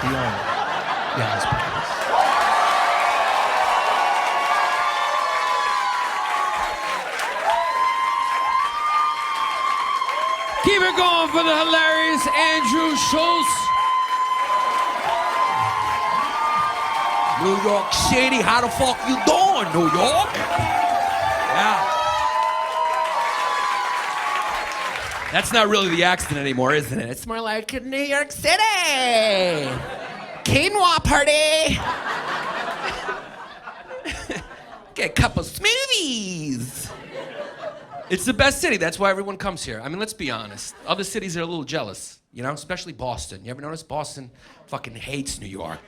beyond Yannis Pappas. Keep it going for the hilarious Andrew Schultz. New York City, how the fuck you doing, New York? Yeah. That's not really the accent anymore, isn't it? It's more like New York City. Quinoa party. Get a couple smoothies. It's the best city. That's why everyone comes here. I mean, let's be honest. Other cities are a little jealous, you know, especially Boston. You ever notice Boston fucking hates New York?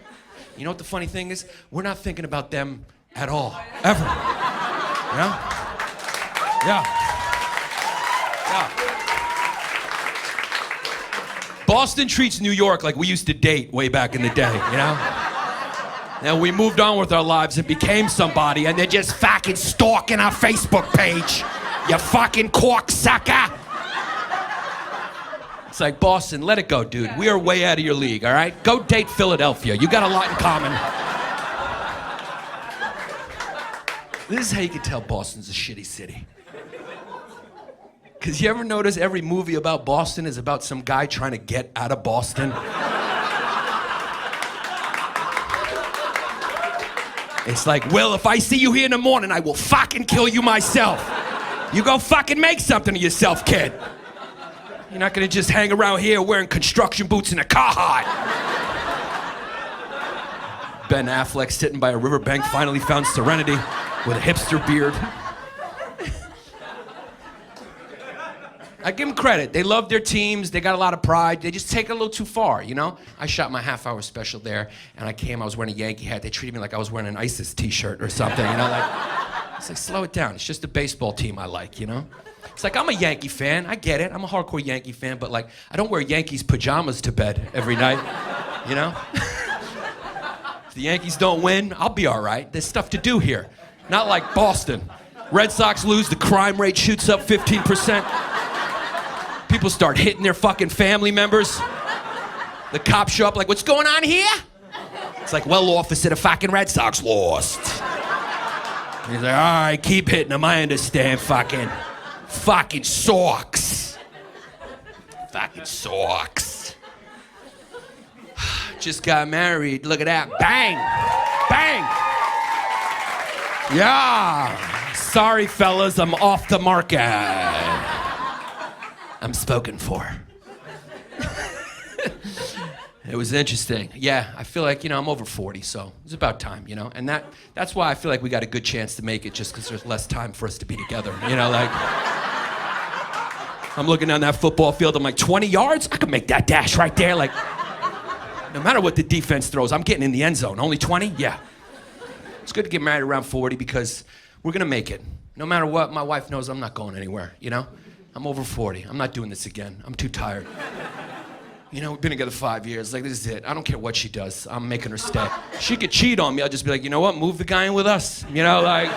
You know what the funny thing is? We're not thinking about them at all, ever. You know? Yeah. Boston treats New York like we used to date way back in the day, you know? And we moved on with our lives and became somebody, and they're just fucking stalking our Facebook page. You fucking cocksucker. It's like, Boston, let it go, dude. We are way out of your league, all right? Go date Philadelphia. You got a lot in common. This is how you can tell Boston's a shitty city. Because you ever notice every movie about Boston is about some guy trying to get out of Boston? It's like, well, if I see you here in the morning, I will fucking kill you myself. You go fucking make something of yourself, kid. You're not gonna just hang around here wearing construction boots and a Carhartt. Ben Affleck sitting by a riverbank finally found serenity with a hipster beard. I give them credit. They love their teams. They got a lot of pride. They just take it a little too far, you know? I shot my half-hour special there, and I was wearing a Yankee hat. They treated me like I was wearing an ISIS t-shirt or something, you know? Like, it's like, slow it down. It's just a baseball team I like, you know? It's like, I'm a Yankee fan. I get it. I'm a hardcore Yankee fan, but like, I don't wear Yankees pajamas to bed every night, you know? If the Yankees don't win, I'll be all right. There's stuff to do here. Not like Boston. Red Sox lose, the crime rate shoots up 15%. People start hitting their fucking family members. The cops show up like, what's going on here? It's like, well, officer, the fucking Red Sox lost. And he's like, all right, keep hitting them. I understand, fucking socks. Fucking socks. Just got married. Look at that. Bang. Bang. Yeah. Sorry, fellas, I'm off the market. I'm spoken for. It was interesting. Yeah, I feel like, you know, I'm over 40, so it's about time, you know? And that's why I feel like we got a good chance to make it, just because there's less time for us to be together, you know, like... I'm looking down that football field, I'm like, 20 yards? I could make that dash right there, like... No matter what the defense throws, I'm getting in the end zone. Only 20? Yeah. It's good to get married around 40 because we're gonna make it. No matter what, my wife knows I'm not going anywhere, you know? I'm over 40. I'm not doing this again. I'm too tired. You know, we've been together 5 years. Like, this is it. I don't care what she does. I'm making her stay. She could cheat on me. I'll just be like, you know what? Move the guy in with us. You know, like...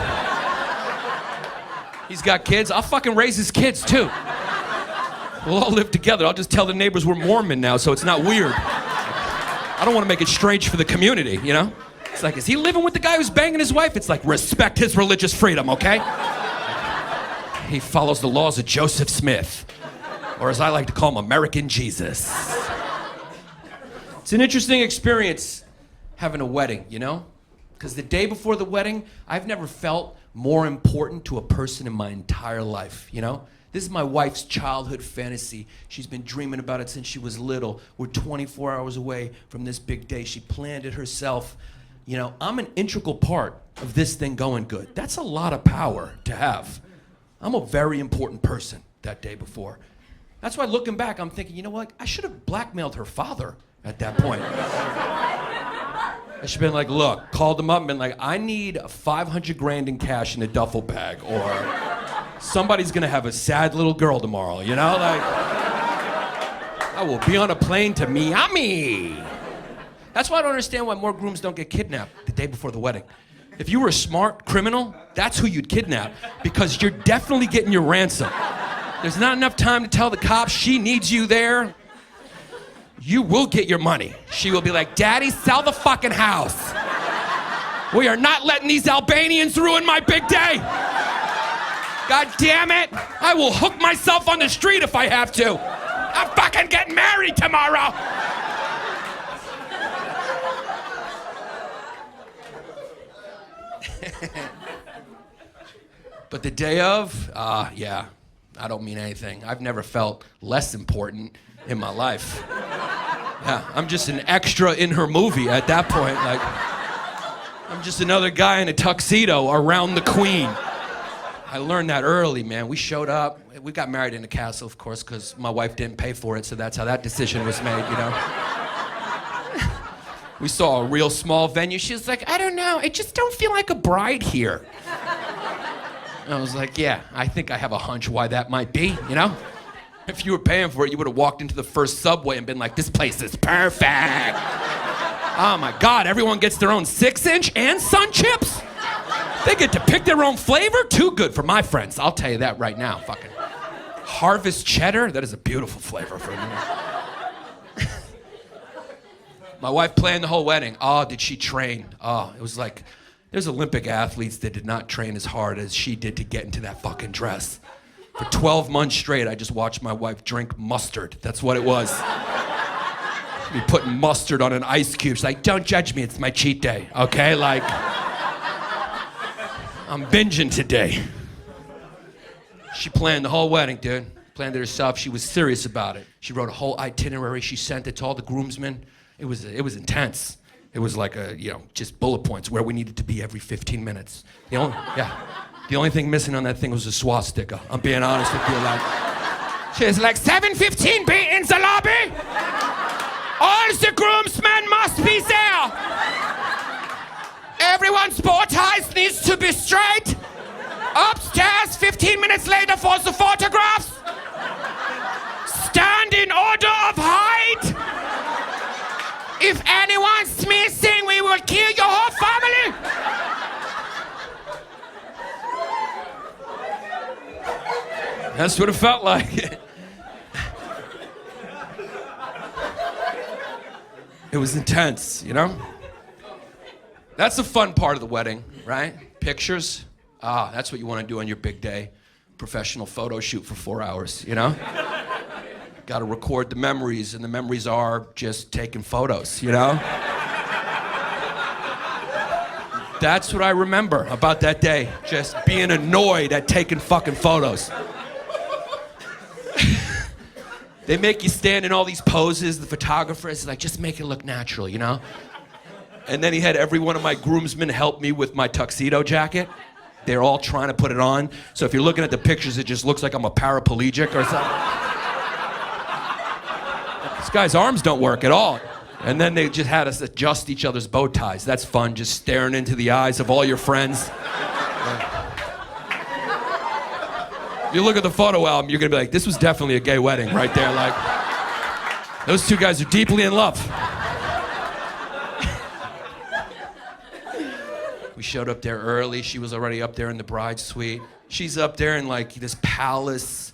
He's got kids. I'll fucking raise his kids, too. We'll all live together. I'll just tell the neighbors we're Mormon now, so it's not weird. I don't want to make it strange for the community, you know? It's like, is he living with the guy who's banging his wife? It's like, respect his religious freedom, okay? He follows the laws of Joseph Smith, or as I like to call him, American Jesus. It's an interesting experience having a wedding, you know? Because the day before the wedding, I've never felt more important to a person in my entire life, you know? This is my wife's childhood fantasy. She's been dreaming about it since she was little. We're 24 hours away from this big day. She planned it herself. You know, I'm an integral part of this thing going good. That's a lot of power to have. I'm a very important person that day before. That's why looking back, I'm thinking, you know what? I should have blackmailed her father at that point. I should have been like, look, called him up and been like, I need 500 grand in cash in a duffel bag, or somebody's gonna have a sad little girl tomorrow, you know? Like, I will be on a plane to Miami. That's why I don't understand why more grooms don't get kidnapped the day before the wedding. If you were a smart criminal, that's who you'd kidnap, because you're definitely getting your ransom. There's not enough time to tell the cops she needs you there. you will get your money. She will be like, Daddy, sell the fucking house. We are not letting these Albanians ruin my big day. God damn it. I will hook myself on the street if I have to. I'm fucking getting married tomorrow. But the day of, yeah, I don't mean anything. I've never felt less important in my life. Yeah, I'm just an extra in her movie at that point. Like, I'm just another guy in a tuxedo around the queen. I learned that early, man. We showed up. We got married in a castle, of course, because my wife didn't pay for it, so that's how that decision was made, you know? We saw a real small venue. She was like, I don't know, I just don't feel like a bride here. And I was like, yeah, I think I have a hunch why that might be, you know? If you were paying for it, you would have walked into the first Subway and been like, this place is perfect. Oh my God, everyone gets their own 6-inch and Sun Chips? They get to pick their own flavor? Too good for my friends, I'll tell you that right now. Fucking Harvest Cheddar, that is a beautiful flavor for me. My wife planned the whole wedding. Oh, did she train? Oh, it was like, there's Olympic athletes that did not train as hard as she did to get into that fucking dress. For 12 months straight, I just watched my wife drink mustard. That's what it was. Be putting mustard on an ice cube. She's like, don't judge me, it's my cheat day, okay? Like, I'm binging today. She planned the whole wedding, dude. Planned it herself. She was serious about it. She wrote a whole itinerary. She sent it to all the groomsmen. It was intense. It was like just bullet points where we needed to be every 15 minutes. The only thing missing on that thing was a swastika. I'm being honest with you. Like, she was like, 7:15 be in the lobby. All the groomsmen must be there. Everyone's bow ties needs to be straight. Upstairs, 15 minutes later for the photographs. Stand in order of height. If anyone's missing, we will kill your whole family. That's what it felt like. It was intense, you know? That's the fun part of the wedding, right? Pictures. Ah, that's what you want to do on your big day. Professional photo shoot for 4 hours, you know? Got to record the memories, and the memories are just taking photos, you know? That's what I remember about that day, just being annoyed at taking fucking photos. They make you stand in all these poses, the photographer is like, just make it look natural, you know? And then he had every one of my groomsmen help me with my tuxedo jacket. They're all trying to put it on. So if you're looking at the pictures, it just looks like I'm a paraplegic or something. This guy's arms don't work at all. And then they just had us adjust each other's bow ties. That's fun, just staring into the eyes of all your friends. If you look at the photo album, you're gonna be like, this was definitely a gay wedding right there. Like, those two guys are deeply in love. We showed up there early. She was already up there in the bride suite. She's up there in like this palace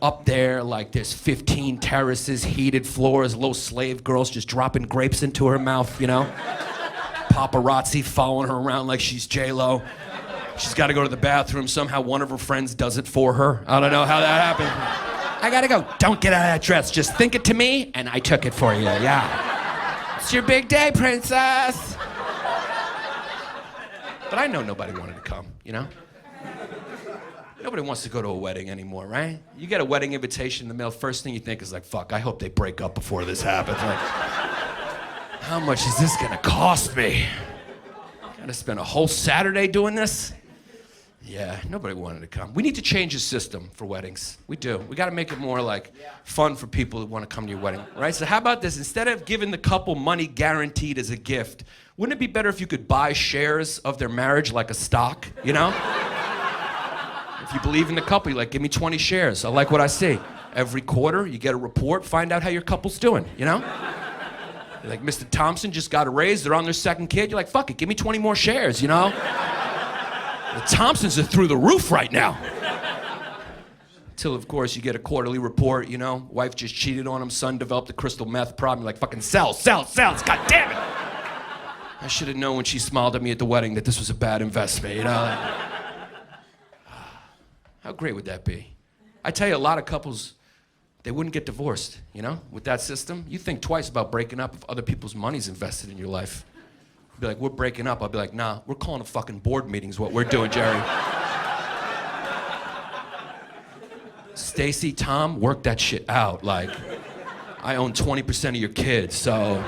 up there, like there's 15 terraces, heated floors, little slave girls just dropping grapes into her mouth, you know? Paparazzi following her around like she's J-Lo. She's got to go to the bathroom. Somehow one of her friends does it for her. I don't know how that happened. I got to go. Don't get out of that dress. Just think it to me, and I took it for you, yeah. It's your big day, princess. But I know nobody wanted to come, you know? Nobody wants to go to a wedding anymore, right? You get a wedding invitation in the mail, first thing you think is like, fuck, I hope they break up before this happens. Like, how much is this gonna cost me? Gotta spend a whole Saturday doing this? Yeah, nobody wanted to come. We need to change the system for weddings. We do. We gotta make it more like fun for people who wanna come to your wedding, right? So how about this? Instead of giving the couple money guaranteed as a gift, wouldn't it be better if you could buy shares of their marriage like a stock, you know? If you believe in the couple, you're like, give me 20 shares. I like what I see. Every quarter, you get a report, find out how your couple's doing, you know? You're like, Mr. Thompson just got a raise, they're on their second kid. You're like, fuck it, give me 20 more shares, you know? The Thompsons are through the roof right now. Till, of course, you get a quarterly report, you know? Wife just cheated on him, son developed a crystal meth problem. You're like, fucking sell, god damn it! I should have known when she smiled at me at the wedding that this was a bad investment, you know? How great would that be? I tell you, a lot of couples, they wouldn't get divorced, you know? With that system, you think twice about breaking up if other people's money's invested in your life. Be like, we're breaking up. I'll be like, nah, we're calling a fucking board meeting is what we're doing, Jerry. Stacy, Tom, work that shit out. Like, I own 20% of your kids, so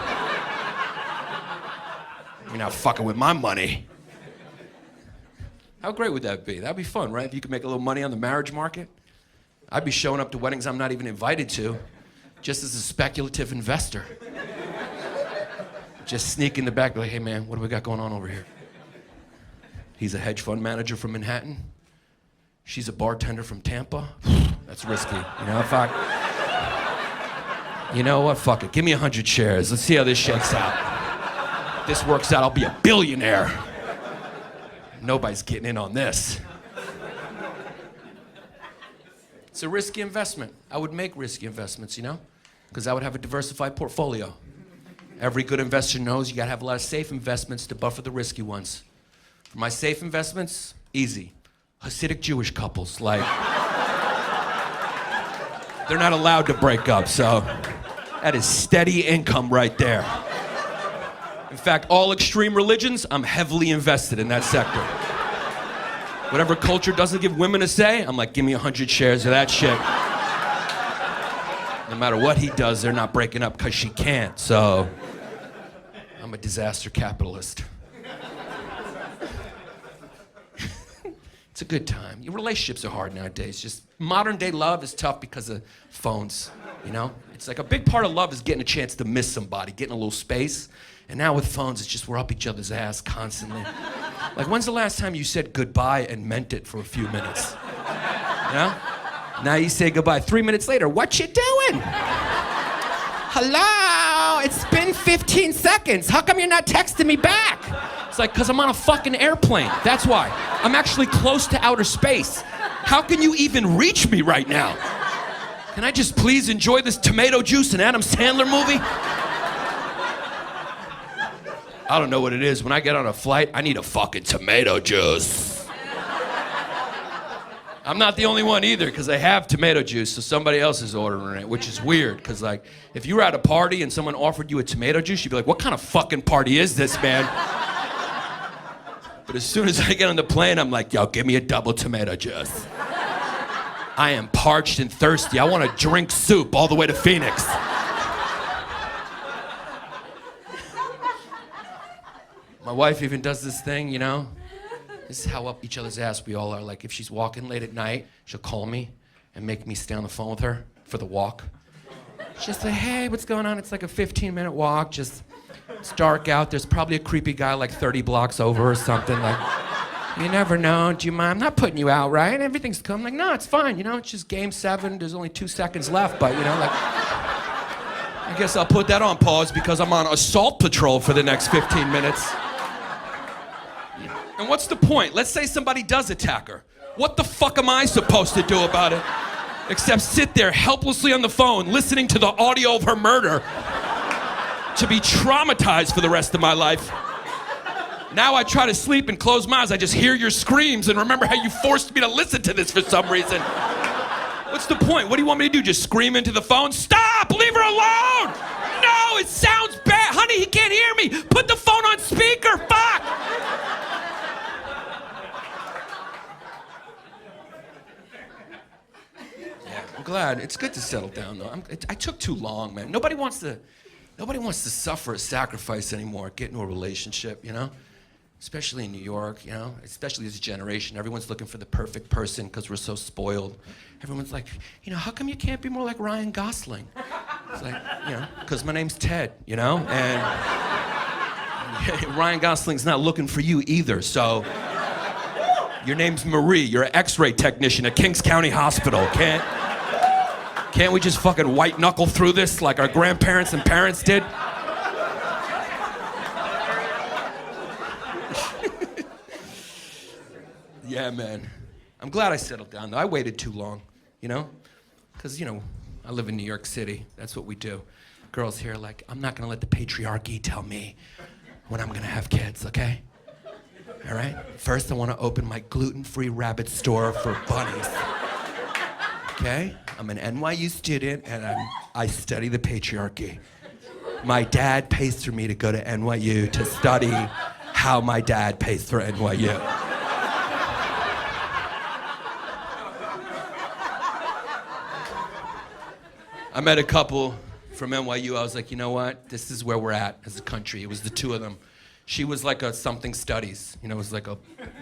you're not fucking with my money. How great would that be? That'd be fun, right? If you could make a little money on the marriage market. I'd be showing up to weddings I'm not even invited to, just as a speculative investor. Just sneak in the back, be like, hey man, what do we got going on over here? He's a hedge fund manager from Manhattan. She's a bartender from Tampa. That's risky. You know, you know what? Fuck it. Give me 100 shares. Let's see how this shakes out. If this works out, I'll be a billionaire. Nobody's getting in on this. It's a risky investment. I would make risky investments, you know? Because I would have a diversified portfolio. Every good investor knows you gotta have a lot of safe investments to buffer the risky ones. For my safe investments, easy. Hasidic Jewish couples, like, they're not allowed to break up, so that is steady income right there. In fact, all extreme religions, I'm heavily invested in that sector. Whatever culture doesn't give women a say, I'm like, give me 100 shares of that shit. No matter what he does, they're not breaking up because she can't, so I'm a disaster capitalist. It's a good time. Your relationships are hard nowadays. Just modern day love is tough because of phones, you know? It's like a big part of love is getting a chance to miss somebody, getting a little space. And now with phones, it's just we're up each other's ass constantly. Like, when's the last time you said goodbye and meant it for a few minutes? You know? Now you say goodbye 3 minutes later, what you doing? Hello, it's been 15 seconds. How come you're not texting me back? It's like, because I'm on a fucking airplane. That's why. I'm actually close to outer space. How can you even reach me right now? Can I just please enjoy this tomato juice and Adam Sandler movie? I don't know what it is. When I get on a flight, I need a fucking tomato juice. I'm not the only one either, because I have tomato juice, so somebody else is ordering it, which is weird, because like, if you were at a party and someone offered you a tomato juice, you'd be like, what kind of fucking party is this, man? But as soon as I get on the plane, I'm like, yo, give me a double tomato juice. I am parched and thirsty. I want to drink soup all the way to Phoenix. My wife even does this thing, you know? This is how up each other's ass we all are. Like, if she's walking late at night, she'll call me and make me stay on the phone with her for the walk. She'll say, hey, what's going on? It's like a 15-minute walk. It's dark out. There's probably a creepy guy like 30 blocks over or something. Like, you never know. Do you mind? I'm not putting you out, right? Everything's cool. I'm like, no, it's fine. You know, it's just game 7. There's only 2 seconds left. But, you know, like, I guess I'll put that on pause because I'm on assault patrol for the next 15 minutes. And what's the point? Let's say somebody does attack her. What the fuck am I supposed to do about it? Except sit there helplessly on the phone, listening to the audio of her murder, to be traumatized for the rest of my life. Now I try to sleep and close my eyes. I just hear your screams and remember how you forced me to listen to this for some reason. What's the point? What do you want me to do? Just scream into the phone? Stop! Leave her alone! No, it sounds bad. Honey, he can't hear me. Put the phone on speaker. Fuck! I'm glad. It's good to settle down, though. I took too long, man. Nobody wants to suffer a sacrifice anymore, get into a relationship, you know? Especially in New York, you know? Especially this generation. Everyone's looking for the perfect person because we're so spoiled. Everyone's like, you know, how come you can't be more like Ryan Gosling? It's like, you know, because my name's Ted, you know? And Ryan Gosling's not looking for you either, so your name's Marie. You're an X-ray technician at Kings County Hospital. Can't we just fucking white knuckle through this like our grandparents and parents did? Yeah, man. I'm glad I settled down, though. I waited too long. you know? Because, you know, I live in New York City. That's what we do. Girls here are like, I'm not gonna let the patriarchy tell me when I'm gonna have kids, okay? All right? First, I wanna open my gluten-free rabbit store for bunnies. Okay? I'm an NYU student and I study the patriarchy. My dad pays for me to go to NYU to study how my dad pays for NYU. I met a couple from NYU. I was like, you know what? This is where we're at as a country. It was the two of them. She was like a something studies. You know, it was like a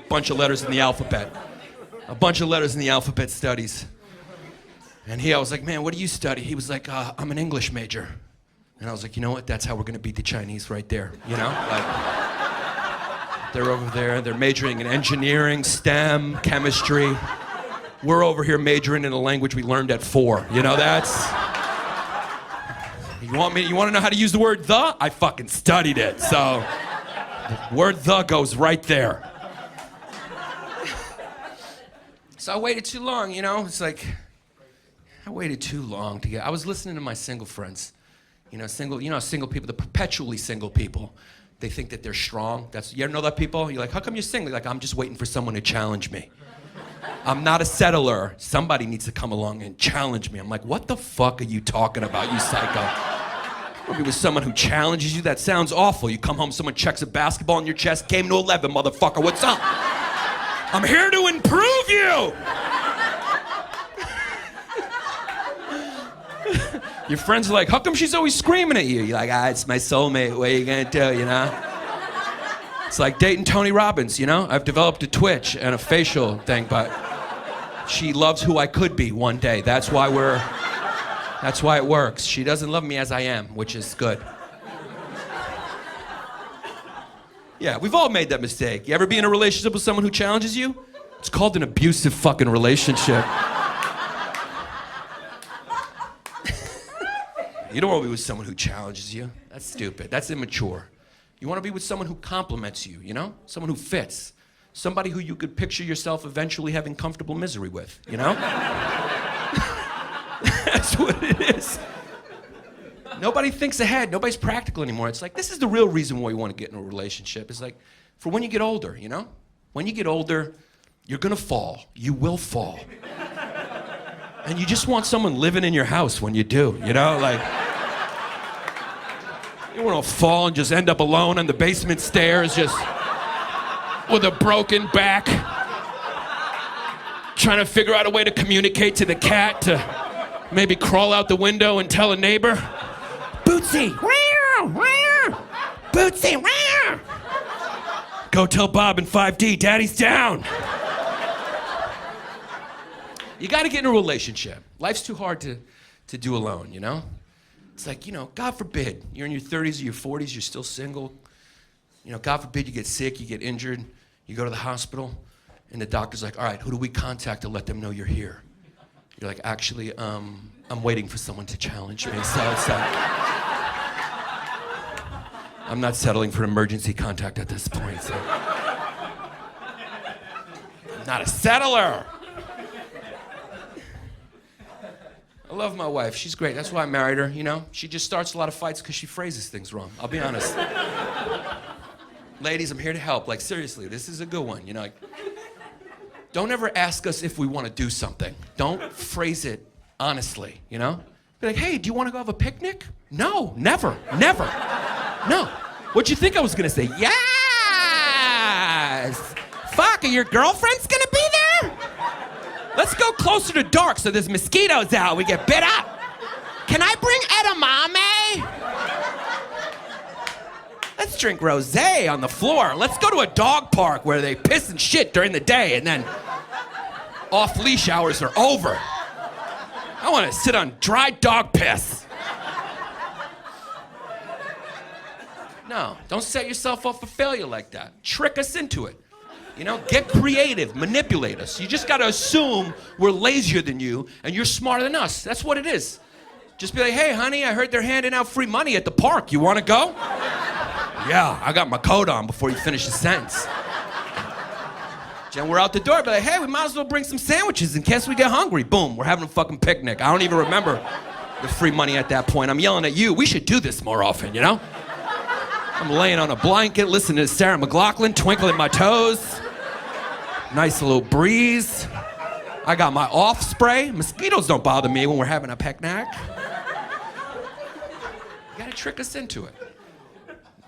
bunch of letters in the alphabet. A bunch of letters in the alphabet studies. And I was like, man, what do you study? He was like, I'm an English major. And I was like, you know what? That's how we're gonna beat the Chinese right there, you know? Like, they're over there, they're majoring in engineering, STEM, chemistry. We're over here majoring in a language we learned at 4. You know, that's... You wanna know how to use the word the? I fucking studied it, so... The word the goes right there. So I waited too long, you know? It's like... I waited too long to get... I was listening to my single friends. You know, single people, the perpetually single people, they think that they're strong. You ever know that people? You're like, how come you're single? You're like, I'm just waiting for someone to challenge me. I'm not a settler. Somebody needs to come along and challenge me. I'm like, what the fuck are you talking about, you psycho? I'll be with someone who challenges you? That sounds awful. You come home, someone checks a basketball on your chest, game to 11, motherfucker, what's up? I'm here to improve you! Your friends are like, how come she's always screaming at you? You're like, it's my soulmate, what are you gonna do, you know? It's like dating Tony Robbins, you know? I've developed a twitch and a facial thing, but she loves who I could be one day. That's why it works. She doesn't love me as I am, which is good. Yeah, we've all made that mistake. You ever be in a relationship with someone who challenges you? It's called an abusive fucking relationship. You don't want to be with someone who challenges you. That's stupid. That's immature. You want to be with someone who compliments you, you know? Someone who fits. Somebody who you could picture yourself eventually having comfortable misery with, you know? That's what it is. Nobody thinks ahead. Nobody's practical anymore. It's like, this is the real reason why you want to get in a relationship. It's like, for when you get older, you know? When you get older, you're gonna fall. You will fall. And you just want someone living in your house when you do, you know? Like, you want to fall and just end up alone on the basement stairs, just with a broken back, trying to figure out a way to communicate to the cat to maybe crawl out the window and tell a neighbor, Bootsy, Bootsy, go tell Bob in 5D, Daddy's down. You gotta get in a relationship. Life's too hard to do alone, you know? It's like, you know, God forbid, you're in your 30s or your 40s, you're still single. You know, God forbid you get sick, you get injured, you go to the hospital, and the doctor's like, all right, who do we contact to let them know you're here? You're like, actually, I'm waiting for someone to challenge me, so it's like, I'm not settling for emergency contact at this point, so. I'm not a settler. I love my wife. She's great. That's why I married her, you know? She just starts a lot of fights because she phrases things wrong. I'll be honest. Ladies, I'm here to help. Like, seriously, this is a good one. You know, like, don't ever ask us if we want to do something. Don't phrase it honestly, you know? Be like, hey, do you want to go have a picnic? No, never, never. No. What'd you think I was going to say? Yes! Fuck, are your girlfriends going to be there? Let's go closer to dark so there's mosquitoes out. We get bit up. Can I bring edamame? Let's drink rosé on the floor. Let's go to a dog park where they piss and shit during the day and then off-leash hours are over. I want to sit on dry dog piss. No, don't set yourself up for failure like that. Trick us into it. You know, get creative, manipulate us. You just gotta assume we're lazier than you and you're smarter than us. That's what it is. Just be like, hey, honey, I heard they're handing out free money at the park. You wanna go? Yeah, I got my coat on before you finish the sentence. Jen, we're out the door, be like, hey, we might as well bring some sandwiches in case we get hungry. Boom, we're having a fucking picnic. I don't even remember the free money at that point. I'm yelling at you. We should do this more often, you know? I'm laying on a blanket, listening to Sarah McLachlan, twinkling my toes. Nice little breeze. I got my off spray. Mosquitoes don't bother me when we're having a picnic. You gotta trick us into it.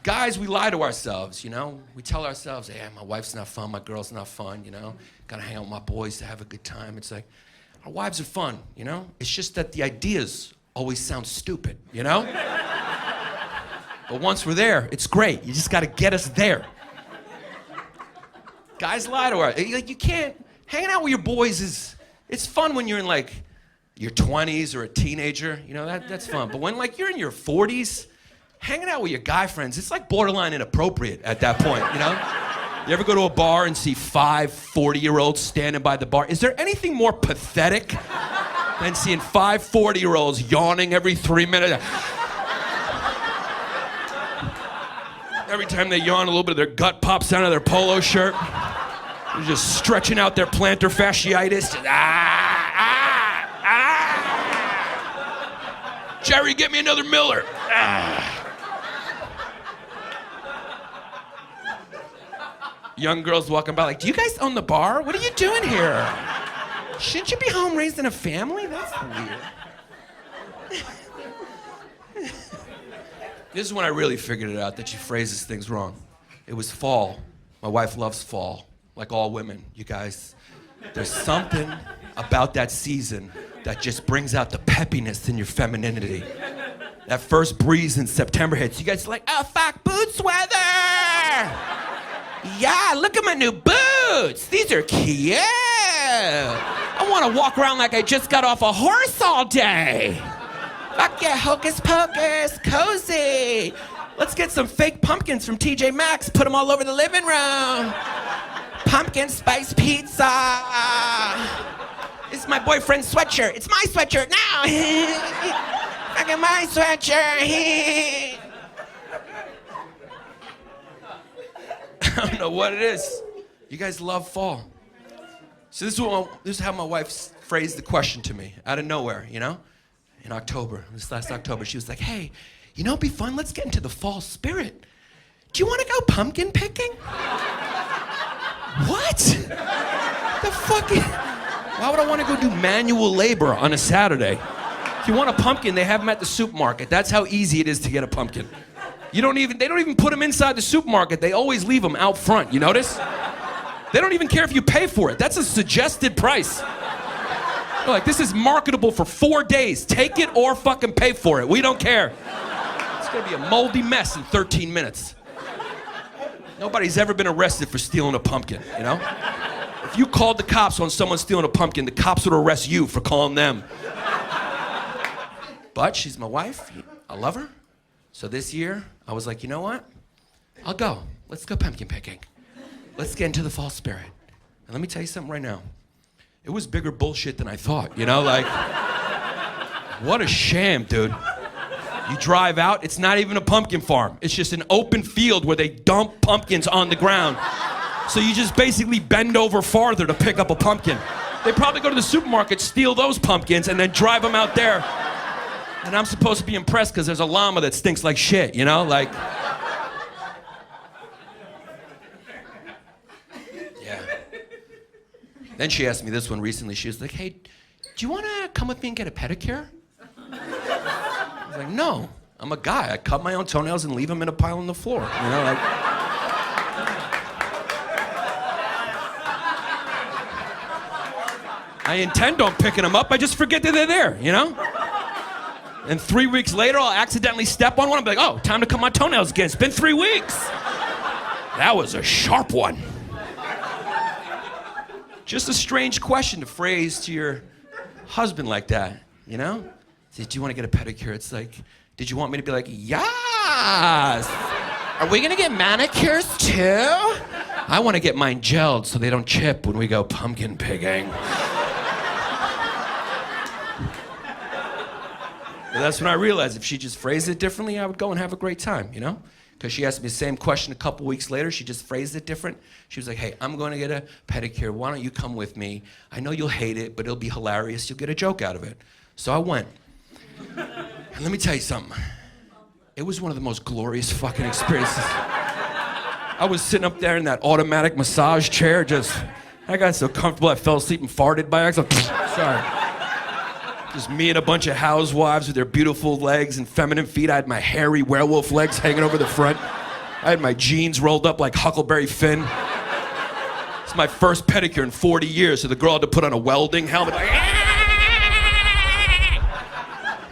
Guys, we lie to ourselves, you know? We tell ourselves, hey, my wife's not fun, my girl's not fun, you know? Gotta hang out with my boys to have a good time. It's like, our wives are fun, you know? It's just that the ideas always sound stupid, you know? But once we're there, it's great. You just gotta get us there. Guys lie to us. Like, you can't, hanging out with your boys it's fun when you're in like your 20s or a teenager, you know, that's fun. But when like you're in your 40s, hanging out with your guy friends, it's like borderline inappropriate at that point, you know? You ever go to a bar and see 5 40-year-olds standing by the bar? Is there anything more pathetic than seeing 5 40-year-olds yawning every 3 minutes? Every time they yawn, a little bit of their gut pops out of their polo shirt. They're just stretching out their plantar fasciitis. Jerry, get me another Miller. Young girls walking by like, do you guys own the bar? What are you doing here? Shouldn't you be home raising a family? That's weird. This is when I really figured it out that she phrases things wrong. It was fall. My wife loves fall, like all women, you guys. There's something about that season that just brings out the peppiness in your femininity. That first breeze in September hits, you guys are like, oh fuck, boots weather! Yeah, look at my new boots. These are cute. I want to walk around like I just got off a horse all day. Fuck yeah, hocus pocus, cozy. Let's get some fake pumpkins from TJ Maxx, put them all over the living room. Pumpkin spice pizza. This is my boyfriend's sweatshirt. It's my sweatshirt now. Fucking my sweatshirt. I don't know what it is. You guys love fall. So this is how my wife phrased the question to me, out of nowhere, you know? In October, this last October, she was like, hey, you know it'd be fun? Let's get into the fall spirit. Do you want to go pumpkin picking? What? The fucking... Why would I want to go do manual labor on a Saturday? If you want a pumpkin, they have them at the supermarket. That's how easy it is to get a pumpkin. They don't even put them inside the supermarket. They always leave them out front. You notice? They don't even care if you pay for it. That's a suggested price. They're like, this is marketable for 4 days. Take it or fucking pay for it. We don't care. It's gonna be a moldy mess in 13 minutes. Nobody's ever been arrested for stealing a pumpkin, you know? If you called the cops on someone stealing a pumpkin, the cops would arrest you for calling them. But she's my wife. I love her. So this year, I was like, you know what? I'll go. Let's go pumpkin picking. Let's get into the fall spirit. And let me tell you something right now. It was bigger bullshit than I thought, you know? Like, what a sham, dude. You drive out, it's not even a pumpkin farm. It's just an open field where they dump pumpkins on the ground. So you just basically bend over farther to pick up a pumpkin. They probably go to the supermarket, steal those pumpkins, and then drive them out there. And I'm supposed to be impressed because there's a llama that stinks like shit, you know? Like... Yeah. Then she asked me this one recently. She was like, hey, do you want to come with me and get a pedicure? I was like, no. I'm a guy. I cut my own toenails and leave them in a pile on the floor. You know, like... I intend on picking them up. I just forget that they're there, you know? And 3 weeks later, I'll accidentally step on one. I'll be like, oh, time to cut my toenails again. It's been 3 weeks. That was a sharp one. Just a strange question to phrase to your husband like that, you know? Say, do you want to get a pedicure? It's like, did you want me to be like, yes! Are we gonna get manicures too? I want to get mine gelled so they don't chip when we go pumpkin picking. But that's when I realized if she just phrased it differently, I would go and have a great time, you know? Because she asked me the same question a couple weeks later. She just phrased it different. She was like, hey, I'm going to get a pedicure. Why don't you come with me? I know you'll hate it, but it'll be hilarious. You'll get a joke out of it. So I went. And let me tell you something. It was one of the most glorious fucking experiences. I was sitting up there in that automatic massage chair, I got so comfortable I fell asleep and farted by accident. Sorry. Just me and a bunch of housewives with their beautiful legs and feminine feet. I had my hairy werewolf legs hanging over the front. I had my jeans rolled up like Huckleberry Finn. It's my first pedicure in 40 years, so the girl had to put on a welding helmet. Like,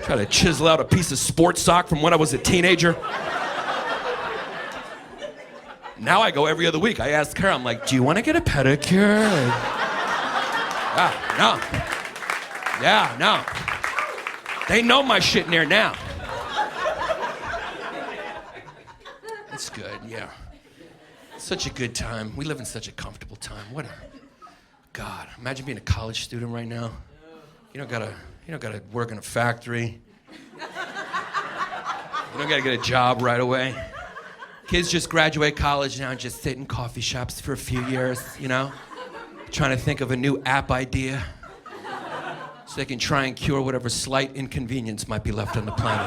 try to chisel out a piece of sports sock from when I was a teenager. Now I go every other week. I ask her, I'm like, do you want to get a pedicure? No. Yeah, no. They know my shit in there now. It's good, yeah. Such a good time. We live in such a comfortable time. God, imagine being a college student right now. You don't gotta work in a factory. You don't gotta get a job right away. Kids just graduate college now and just sit in coffee shops for a few years, trying to think of a new app idea so they can try and cure whatever slight inconvenience might be left on the planet.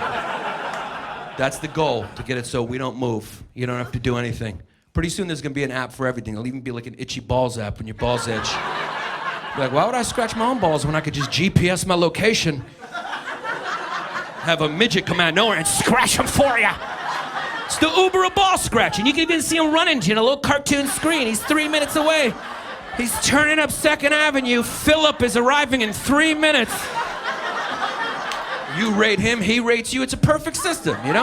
That's the goal, to get it so we don't move. You don't have to do anything. Pretty soon there's gonna be an app for everything. It'll even be like an itchy balls app when your balls itch. You're like, why would I scratch my own balls when I could just GPS my location? Have a midget come out of nowhere and scratch them for you. It's the Uber of ball scratching. You can even see him running to a little cartoon screen. He's 3 minutes away. He's turning up 2nd Avenue. Philip is arriving in 3 minutes. You rate him, he rates you. It's a perfect system, You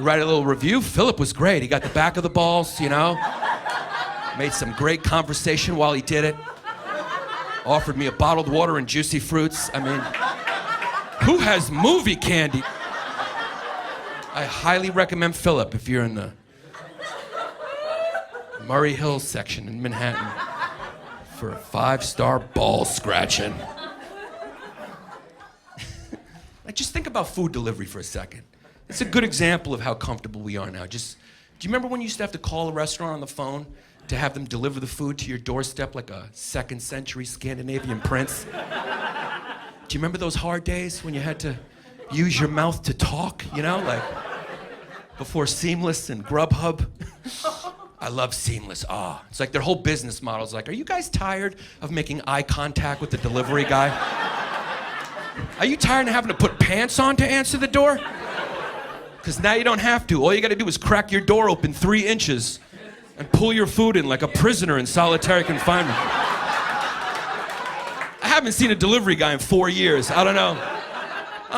write a little review. Philip was great. He got the back of the balls, Made some great conversation while he did it. Offered me a bottled water and juicy fruits. I mean, who has movie candy? I highly recommend Philip if you're in the Murray Hill section in Manhattan for a 5-star ball scratching. Just think about food delivery for a second. It's a good example of how comfortable we are now. Do you remember when you used to have to call a restaurant on the phone to have them deliver the food to your doorstep like a 2nd century Scandinavian prince? Do you remember those hard days when you had to use your mouth to talk, like before Seamless and Grubhub? I love Seamless. It's like their whole business model is like, are you guys tired of making eye contact with the delivery guy? Are you tired of having to put pants on to answer the door? Because now you don't have to. All you got to do is crack your door open 3 inches and pull your food in like a prisoner in solitary confinement. I haven't seen a delivery guy in 4 years. I don't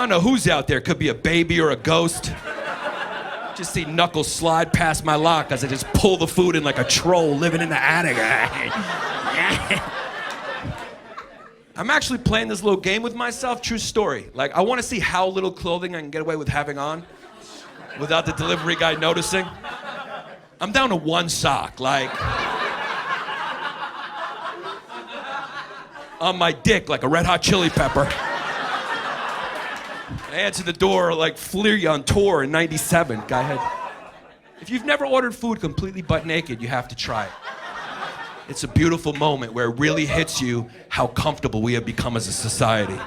know who's out there. Could be a baby or a ghost. Just see Knuckles slide past my lock as I just pull the food in like a troll living in the attic. I'm actually playing this little game with myself, true story. Like, I want to see how little clothing I can get away with having on without the delivery guy noticing. I'm down to 1 sock, like on my dick like a Red Hot Chili Pepper. I answered the door like Flea on tour in '97. Guy had. If you've never ordered food completely butt naked, you have to try it. It's a beautiful moment where it really hits you how comfortable we have become as a society.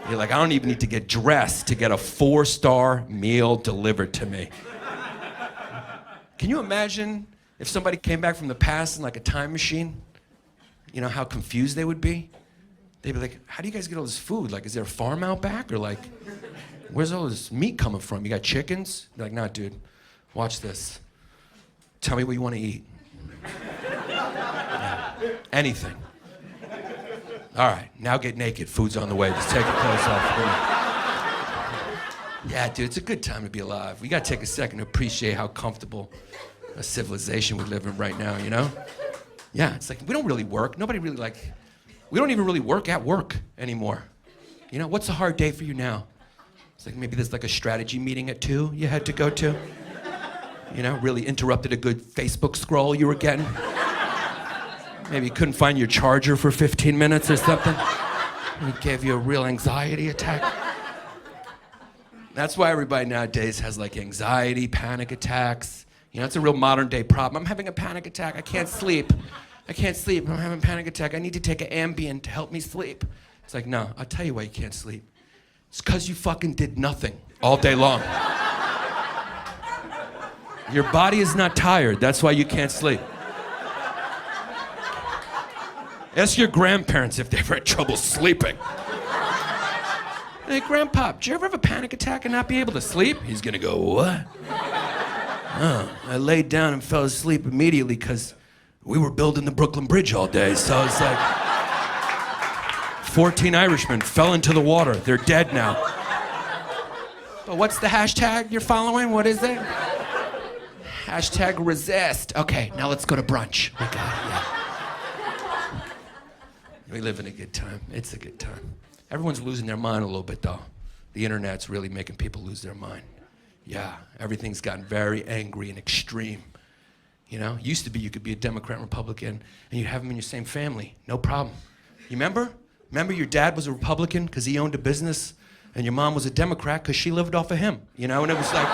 You're like, I don't even need to get dressed to get a 4-star meal delivered to me. Can you imagine if somebody came back from the past in like a time machine? How confused they would be? They'd be like, how do you guys get all this food? Like, is there a farm out back? Or like, where's all this meat coming from? You got chickens? They're like, nah, dude, watch this. Tell me what you want to eat. Anything. All right, now get naked. Food's on the way. Just take your clothes off. Yeah, dude, it's a good time to be alive. We gotta take a second to appreciate how comfortable a civilization we live in right now, Yeah, it's like we don't really work. Nobody really we don't even really work at work anymore. What's a hard day for you now? It's like maybe there's like a strategy meeting at 2 you had to go to. Really interrupted a good Facebook scroll you were getting. Maybe you couldn't find your charger for 15 minutes or something. It gave you a real anxiety attack. That's why everybody nowadays has like anxiety, panic attacks. You know, it's a real modern day problem. I'm having a panic attack. I can't sleep. I'm having a panic attack. I need to take an Ambien to help me sleep. It's like, no, I'll tell you why you can't sleep. It's because you fucking did nothing all day long. Your body is not tired. That's why you can't sleep. Ask your grandparents if they ever had trouble sleeping. Hey, Grandpa, did you ever have a panic attack and not be able to sleep? He's gonna go, what? Oh, I laid down and fell asleep immediately because we were building the Brooklyn Bridge all day. So it's like 14 Irishmen fell into the water. They're dead now. But what's the hashtag you're following? What is it? Hashtag resist. Okay, now let's go to brunch. We got it, yeah. We live in a good time. It's a good time. Everyone's losing their mind a little bit, though. The internet's really making people lose their mind. Yeah, everything's gotten very angry and extreme. You know, used to be you could be a Democrat, Republican, and you'd have them in your same family. No problem. You remember? Remember your dad was a Republican because he owned a business, and your mom was a Democrat because she lived off of him. You know, and it was like...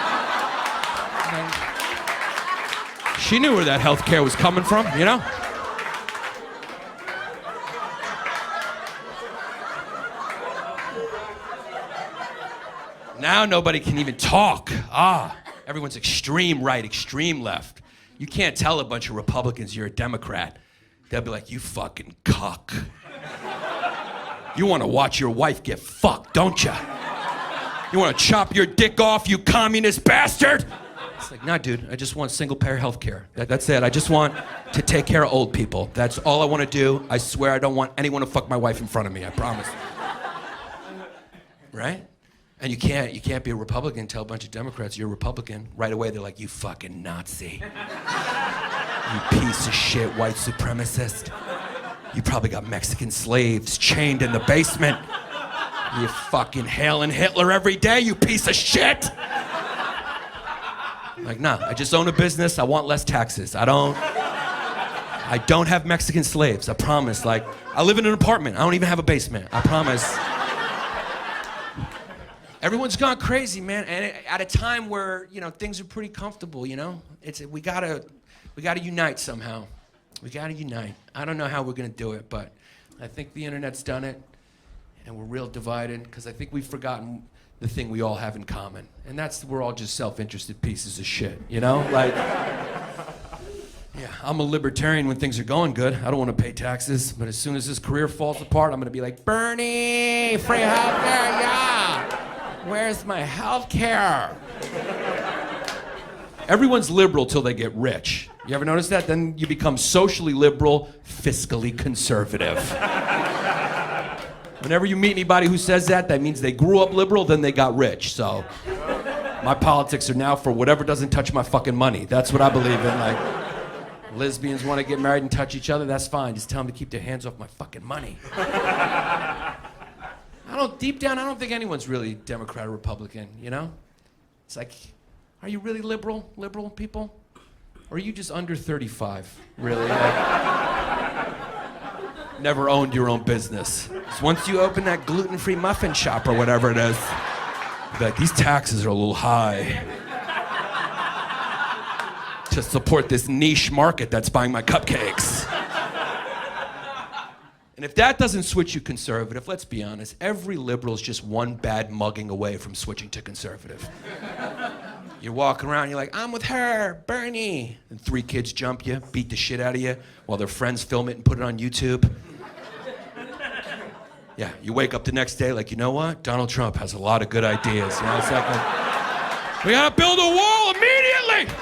she knew where that health care was coming from, you know? Now nobody can even talk. Everyone's extreme right, extreme left. You can't tell a bunch of Republicans you're a Democrat. They'll be like, you fucking cuck. You want to watch your wife get fucked, don't you? You want to chop your dick off, you communist bastard? It's like, nah, dude, I just want single-payer health care. That's it. I just want to take care of old people. That's all I want to do. I swear I don't want anyone to fuck my wife in front of me, I promise. Right? And you can't be a Republican and tell a bunch of Democrats you're a Republican. Right away, they're like, you fucking Nazi. You piece of shit white supremacist. You probably got Mexican slaves chained in the basement. You fucking hailing Hitler every day, you piece of shit. Like, nah, I just own a business. I want less taxes. I don't have Mexican slaves, I promise. Like, I live in an apartment. I don't even have a basement, I promise. Everyone's gone crazy, man, and at a time where, you know, things are pretty comfortable, you know? We gotta unite somehow. We gotta unite. I don't know how we're gonna do it, but I think the internet's done it, and we're real divided, because I think we've forgotten the thing we all have in common, and that's we're all just self-interested pieces of shit, you know? Like, yeah, I'm a libertarian when things are going good. I don't want to pay taxes, but as soon as this career falls apart, I'm gonna be like, Bernie, free healthcare, yeah! Where's my health care? Everyone's liberal till they get rich. You ever notice that? Then you become socially liberal, fiscally conservative. Whenever you meet anybody who says that, that means they grew up liberal, then they got rich. So my politics are now for whatever doesn't touch my fucking money. That's what I believe in. Like, lesbians want to get married and touch each other, that's fine. Just tell them to keep their hands off my fucking money. Deep down, I don't think anyone's really Democrat or Republican, you know? It's like, are you really liberal people? Or are you just under 35, really? Like, never owned your own business. So once you open that gluten-free muffin shop or whatever it is, you'll be like, these taxes are a little high to support this niche market that's buying my cupcakes. And if that doesn't switch you conservative, let's be honest, every liberal is just one bad mugging away from switching to conservative. You're walking around, you're like, I'm with her, Bernie. And 3 kids jump you, beat the shit out of you, while their friends film it and put it on YouTube. Yeah, you wake up the next day like, you know what? Donald Trump has a lot of good ideas. You know, it's like, we gotta build a wall immediately!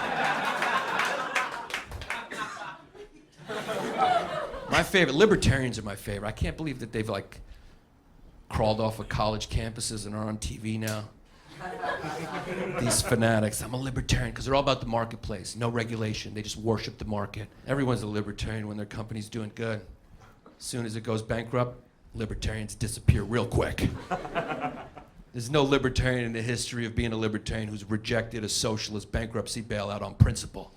My favorite, libertarians are my favorite. I can't believe that they've like crawled off of college campuses and are on TV now. These fanatics. I'm a libertarian because they're all about the marketplace, no regulation. They just worship the market. Everyone's a libertarian when their company's doing good. As soon as it goes bankrupt, libertarians disappear real quick. There's no libertarian in the history of being a libertarian who's rejected a socialist bankruptcy bailout on principle.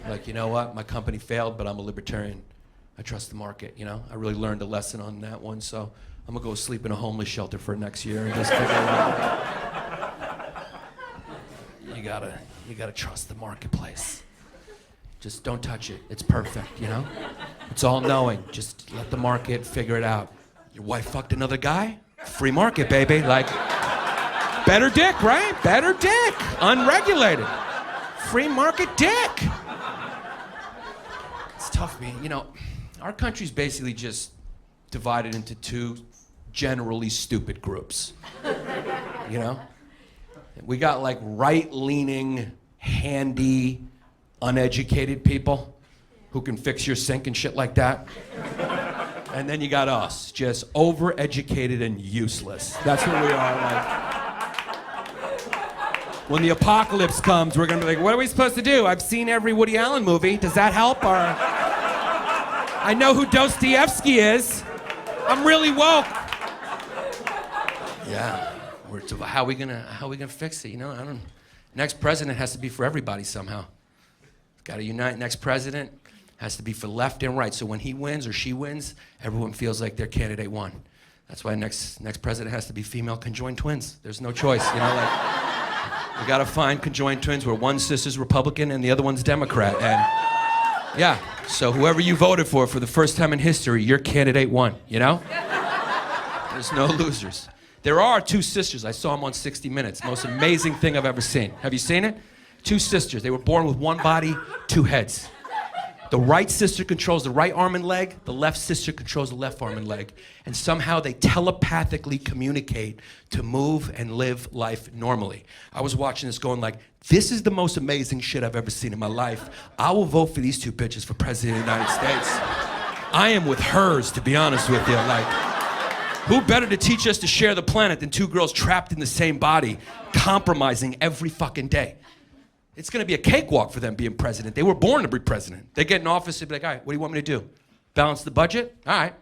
Like, you know what? My company failed, but I'm a libertarian. I trust the market, you know? I really learned a lesson on that one, so I'm gonna go sleep in a homeless shelter for next year and just figure it out. gotta trust the marketplace. Just don't touch it. It's perfect, you know? It's all knowing. Just let the market figure it out. Your wife fucked another guy? Free market, baby. Like, better dick, right? Better dick. Unregulated. Free market dick. It's tough being, you know, our country's basically just divided into two generally stupid groups. You know? We got like right-leaning, handy, uneducated people who can fix your sink and shit like that. And then you got us, just overeducated and useless. That's what we are, like. When the apocalypse comes, we're gonna be like, what are we supposed to do? I've seen every Woody Allen movie. Does that help? Or I know who Dostoevsky is. I'm really woke. Yeah. How are we gonna fix it? You know, I don't. Next president has to be for everybody somehow. Got to unite. Next president has to be for left and right. So when he wins or she wins, everyone feels like their candidate won. That's why next president has to be female conjoined twins. There's no choice. You know, like we got to find conjoined twins where one sister's Republican and the other one's Democrat. And yeah, so whoever you voted for the first time in history, your candidate won. You know, there's no losers. There are two sisters. I saw them on 60 Minutes. Most amazing thing I've ever seen. Have you seen it? Two sisters. They were born with one body, two heads. The right sister controls the right arm and leg. The left sister controls the left arm and leg. And somehow they telepathically communicate to move and live life normally. I was watching this going like, this is the most amazing shit I've ever seen in my life. I will vote for these two bitches for president of the United States. I am with hers, to be honest with you. Like, who better to teach us to share the planet than two girls trapped in the same body, compromising every fucking day? It's gonna be a cakewalk for them being president. They were born to be president. They get in office, they'd be like, all right, what do you want me to do? Balance the budget? All right.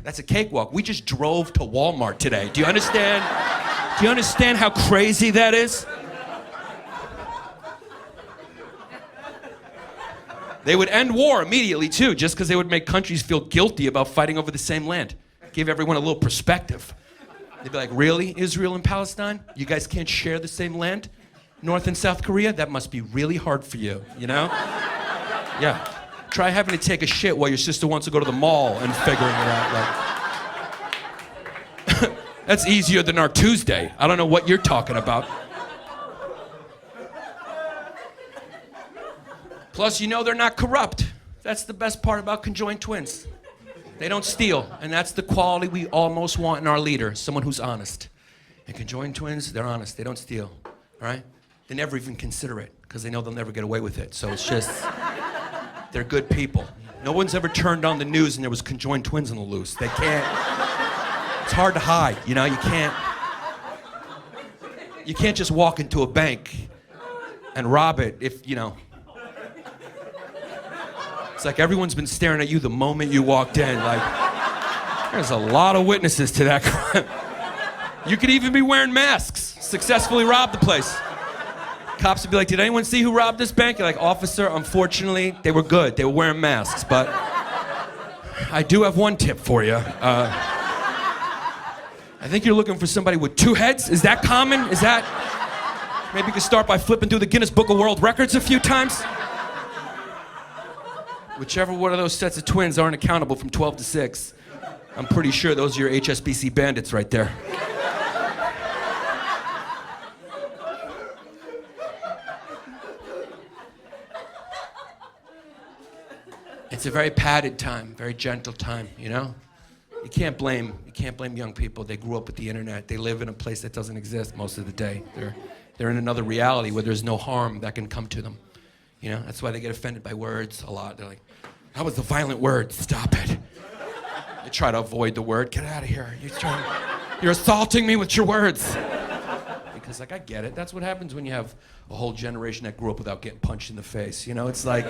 That's a cakewalk. We just drove to Walmart today. Do you understand? Do you understand how crazy that is? They would end war immediately too, just because they would make countries feel guilty about fighting over the same land. Give everyone a little perspective. They'd be like, really, Israel and Palestine? You guys can't share the same land? North and South Korea? That must be really hard for you, you know? Yeah. Try having to take a shit while your sister wants to go to the mall and figuring it out. Like, that's easier than our Tuesday. I don't know what you're talking about. Plus, you know they're not corrupt. That's the best part about conjoined twins. They don't steal, and that's the quality we almost want in our leader, someone who's honest. And conjoined twins, they're honest, they don't steal, all right? They never even consider it, because they know they'll never get away with it. So it's just, they're good people. No one's ever turned on the news and there was conjoined twins on the loose. They can't, it's hard to hide, you know, you can't just walk into a bank and rob it if, you know. It's like everyone's been staring at you the moment you walked in. Like, there's a lot of witnesses to that crime. You could even be wearing masks, successfully rob the place. Cops would be like, did anyone see who robbed this bank? You're like, officer, unfortunately, they were good. They were wearing masks, but I do have one tip for you. I think you're looking for somebody with two heads. Is that common? Is that? Maybe you could start by flipping through the Guinness Book of World Records a few times. Whichever one of those sets of twins aren't accountable from 12 to 6, I'm pretty sure those are your HSBC bandits right there. It's a very padded time, very gentle time, you know? You can't blame young people. They grew up with the internet. They live in a place that doesn't exist most of the day. They're in another reality where there's no harm that can come to them. You know, that's why they get offended by words a lot. They're like, that was a violent word, stop it. They try to avoid the word, get out of here. You're assaulting me with your words. Because like, I get it. That's what happens when you have a whole generation that grew up without getting punched in the face. You know, it's like,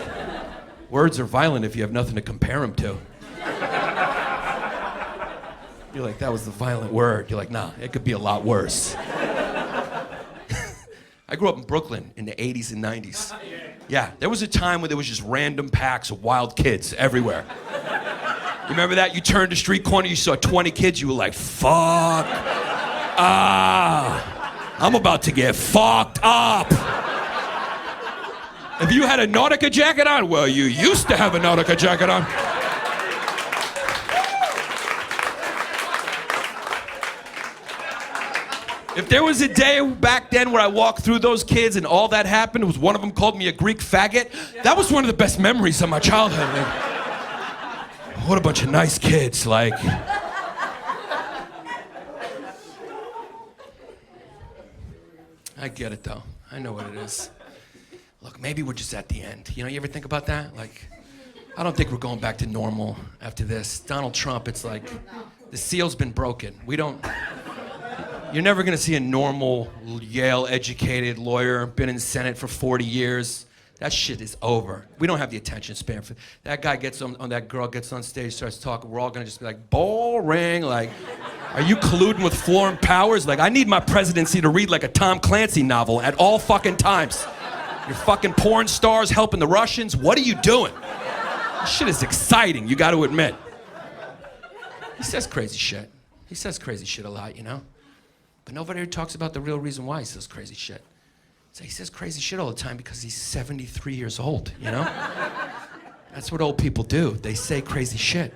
words are violent if you have nothing to compare them to. You're like, that was the violent word. You're like, nah, it could be a lot worse. I grew up in Brooklyn in the 80s and 90s. Yeah, there was a time where there was just random packs of wild kids everywhere. You remember that? You turned a street corner, you saw 20 kids, you were like, fuck. I'm about to get fucked up. If you had a Nautica jacket on, well, you used to have a Nautica jacket on. If there was a day back then where I walked through those kids and all that happened was one of them called me a Greek faggot, that was one of the best memories of my childhood. Like, what a bunch of nice kids, like. I get it though. I know what it is. Look, maybe we're just at the end. You know, you ever think about that? Like, I don't think we're going back to normal after this. Donald Trump, it's like, the seal's been broken. You're never gonna see a normal Yale-educated lawyer, been in Senate for 40 years. That shit is over. We don't have the attention span for that guy gets on that girl gets on stage, starts talking, we're all gonna just be like, boring, like, are you colluding with foreign powers? Like, I need my presidency to read like a Tom Clancy novel at all fucking times. You're fucking porn stars helping the Russians, what are you doing? This shit is exciting, you gotta admit. He says crazy shit. He says crazy shit a lot, you know? But nobody ever talks about the real reason why he says crazy shit. So he says crazy shit all the time because he's 73 years old, you know? That's what old people do. They say crazy shit.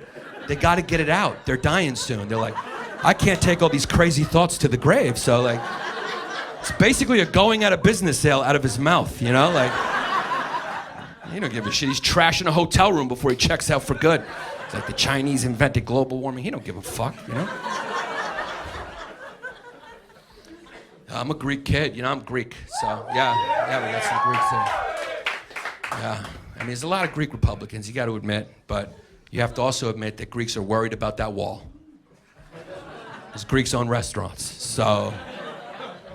They gotta get it out. They're dying soon. They're like, I can't take all these crazy thoughts to the grave, so like, it's basically a going out of business sale out of his mouth, you know? Like, he don't give a shit. He's trashing a hotel room before he checks out for good. It's like the Chinese invented global warming. He don't give a fuck, you know? I'm a Greek kid, you know, I'm Greek, so yeah, we got some Greeks there. Yeah, I mean, there's a lot of Greek Republicans, you got to admit, but you have to also admit that Greeks are worried about that wall. There's Greeks own restaurants, so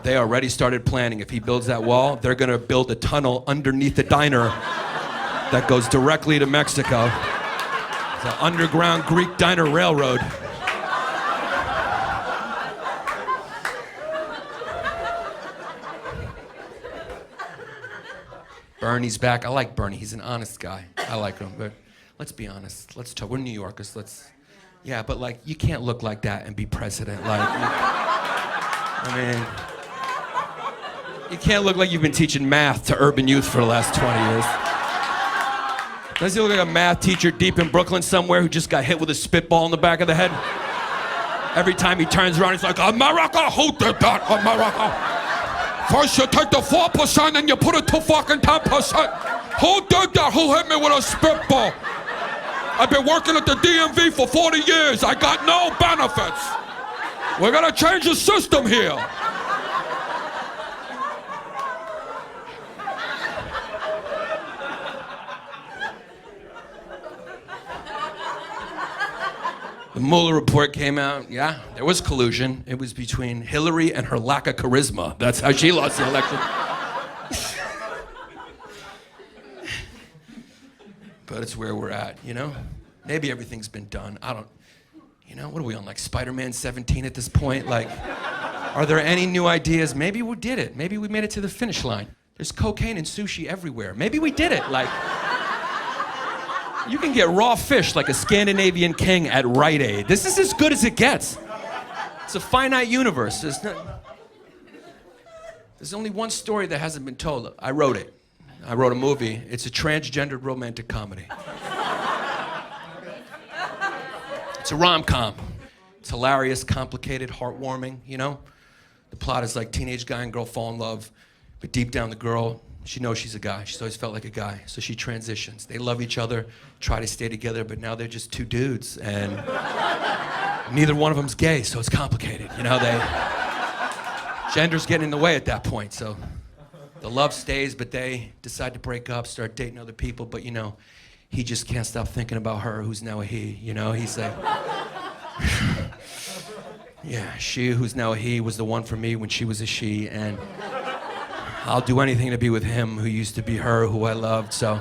they already started planning. If he builds that wall, they're gonna build a tunnel underneath the diner that goes directly to Mexico. It's an underground Greek diner railroad. Bernie's back. I like Bernie. He's an honest guy. I like him. But let's be honest. Let's talk. We're New Yorkers. Yeah, but like, you can't look like that and be president. Like, I mean, you can't look like you've been teaching math to urban youth for the last 20 years. Does he look like a math teacher deep in Brooklyn somewhere who just got hit with a spitball in the back of the head? Every time he turns around, he's like, America, who did that? America. First you take the 4% and you put it to fucking 10%. Who did that? Who hit me with a spitball? I've been working at the DMV for 40 years. I got no benefits. We're gonna change the system here. The Mueller report came out, yeah, there was collusion. It was between Hillary and her lack of charisma. That's how she lost the election. But it's where we're at, you know? Maybe everything's been done. You know, what are we on, like Spider-Man 17 at this point? Like, are there any new ideas? Maybe we did it. Maybe we made it to the finish line. There's cocaine and sushi everywhere. Maybe we did it, like. You can get raw fish like a Scandinavian king at Rite Aid. This is as good as it gets. It's a finite universe. There's only one story that hasn't been told. I wrote it. I wrote a movie. It's a transgendered romantic comedy. It's a rom-com. It's hilarious, complicated, heartwarming, you know? The plot is like teenage guy and girl fall in love, but deep down the girl, she knows she's a guy. She's always felt like a guy, so she transitions. They love each other, try to stay together, but now they're just two dudes, and neither one of them's gay, so it's complicated. You know, gender's getting in the way at that point, so the love stays, but they decide to break up, start dating other people, but you know, he just can't stop thinking about her, who's now a he, you know? He's like, yeah, she who's now a he was the one for me when she was a she, and I'll do anything to be with him who used to be her, who I loved, so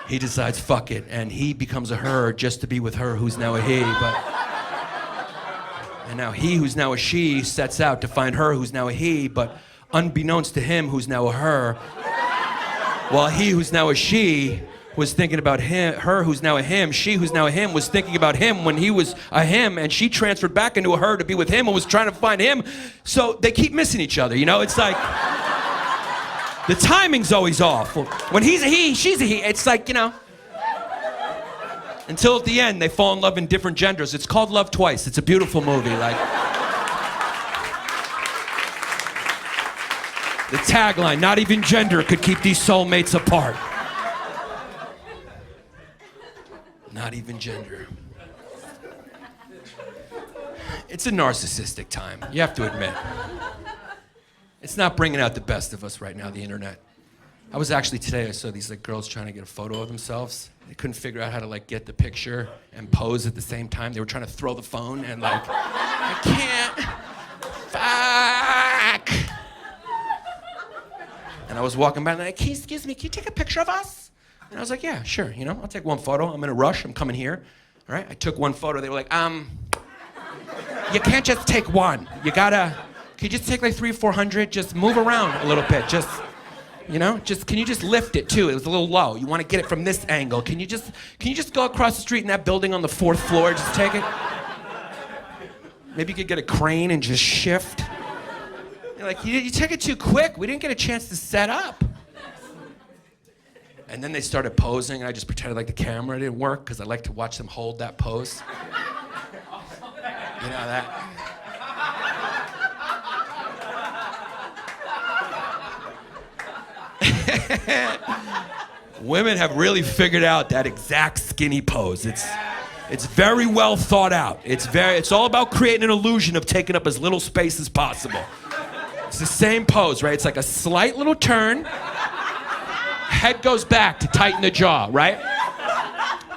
he decides, fuck it, and he becomes a her just to be with her who's now a he, and now he who's now a she sets out to find her who's now a he, but unbeknownst to him who's now a her, while he who's now a she was thinking about him, her who's now a him, she who's now a him was thinking about him when he was a him, and she transferred back into a her to be with him and was trying to find him, so they keep missing each other, you know? It's like, The timing's always off. When he's a he, she's a he. It's like, you know. Until at the end, they fall in love in different genders. It's called Love Twice. It's a beautiful movie. Like, the tagline, not even gender could keep these soulmates apart. Not even gender. It's a narcissistic time, you have to admit. It's not bringing out the best of us right now, the internet. I was actually today, I saw these like girls trying to get a photo of themselves. They couldn't figure out how to like get the picture and pose at the same time. They were trying to throw the phone and like, I can't, fuck. And I was walking by and like, excuse me, can you take a picture of us? And I was like, yeah, sure, you know, I'll take one photo. I'm in a rush, I'm coming here. All right, I took one photo. They were like, you can't just take one. You gotta, can you just take like 300 or 400? Just move around a little bit. Just, you know, can you just lift it too? It was a little low. You want to get it from this angle. Can you just go across the street in that building on the 4th floor? Just take it. Maybe you could get a crane and just shift. You're like, you took it too quick. We didn't get a chance to set up. And then they started posing, and I just pretended like the camera didn't work because I like to watch them hold that pose. You know that? Women have really figured out that exact skinny pose. It's very well thought out. It's all about creating an illusion of taking up as little space as possible. It's the same pose, right? It's like a slight little turn. Head goes back to tighten the jaw, right?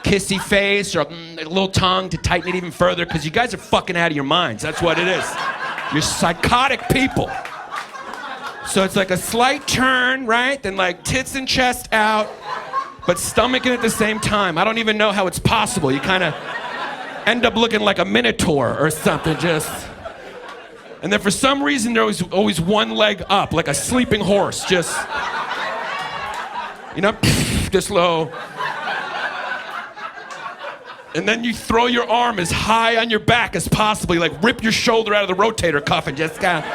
Kissy face or a little tongue to tighten it even further because you guys are fucking out of your minds. That's what it is. You're psychotic people. So it's like a slight turn, right? Then like tits and chest out, but stomach in at the same time. I don't even know how it's possible. You kind of end up looking like a minotaur or something, just. And then for some reason, there's always one leg up, like a sleeping horse, just, you know, this low. And then you throw your arm as high on your back as possible, like rip your shoulder out of the rotator cuff and just kind of.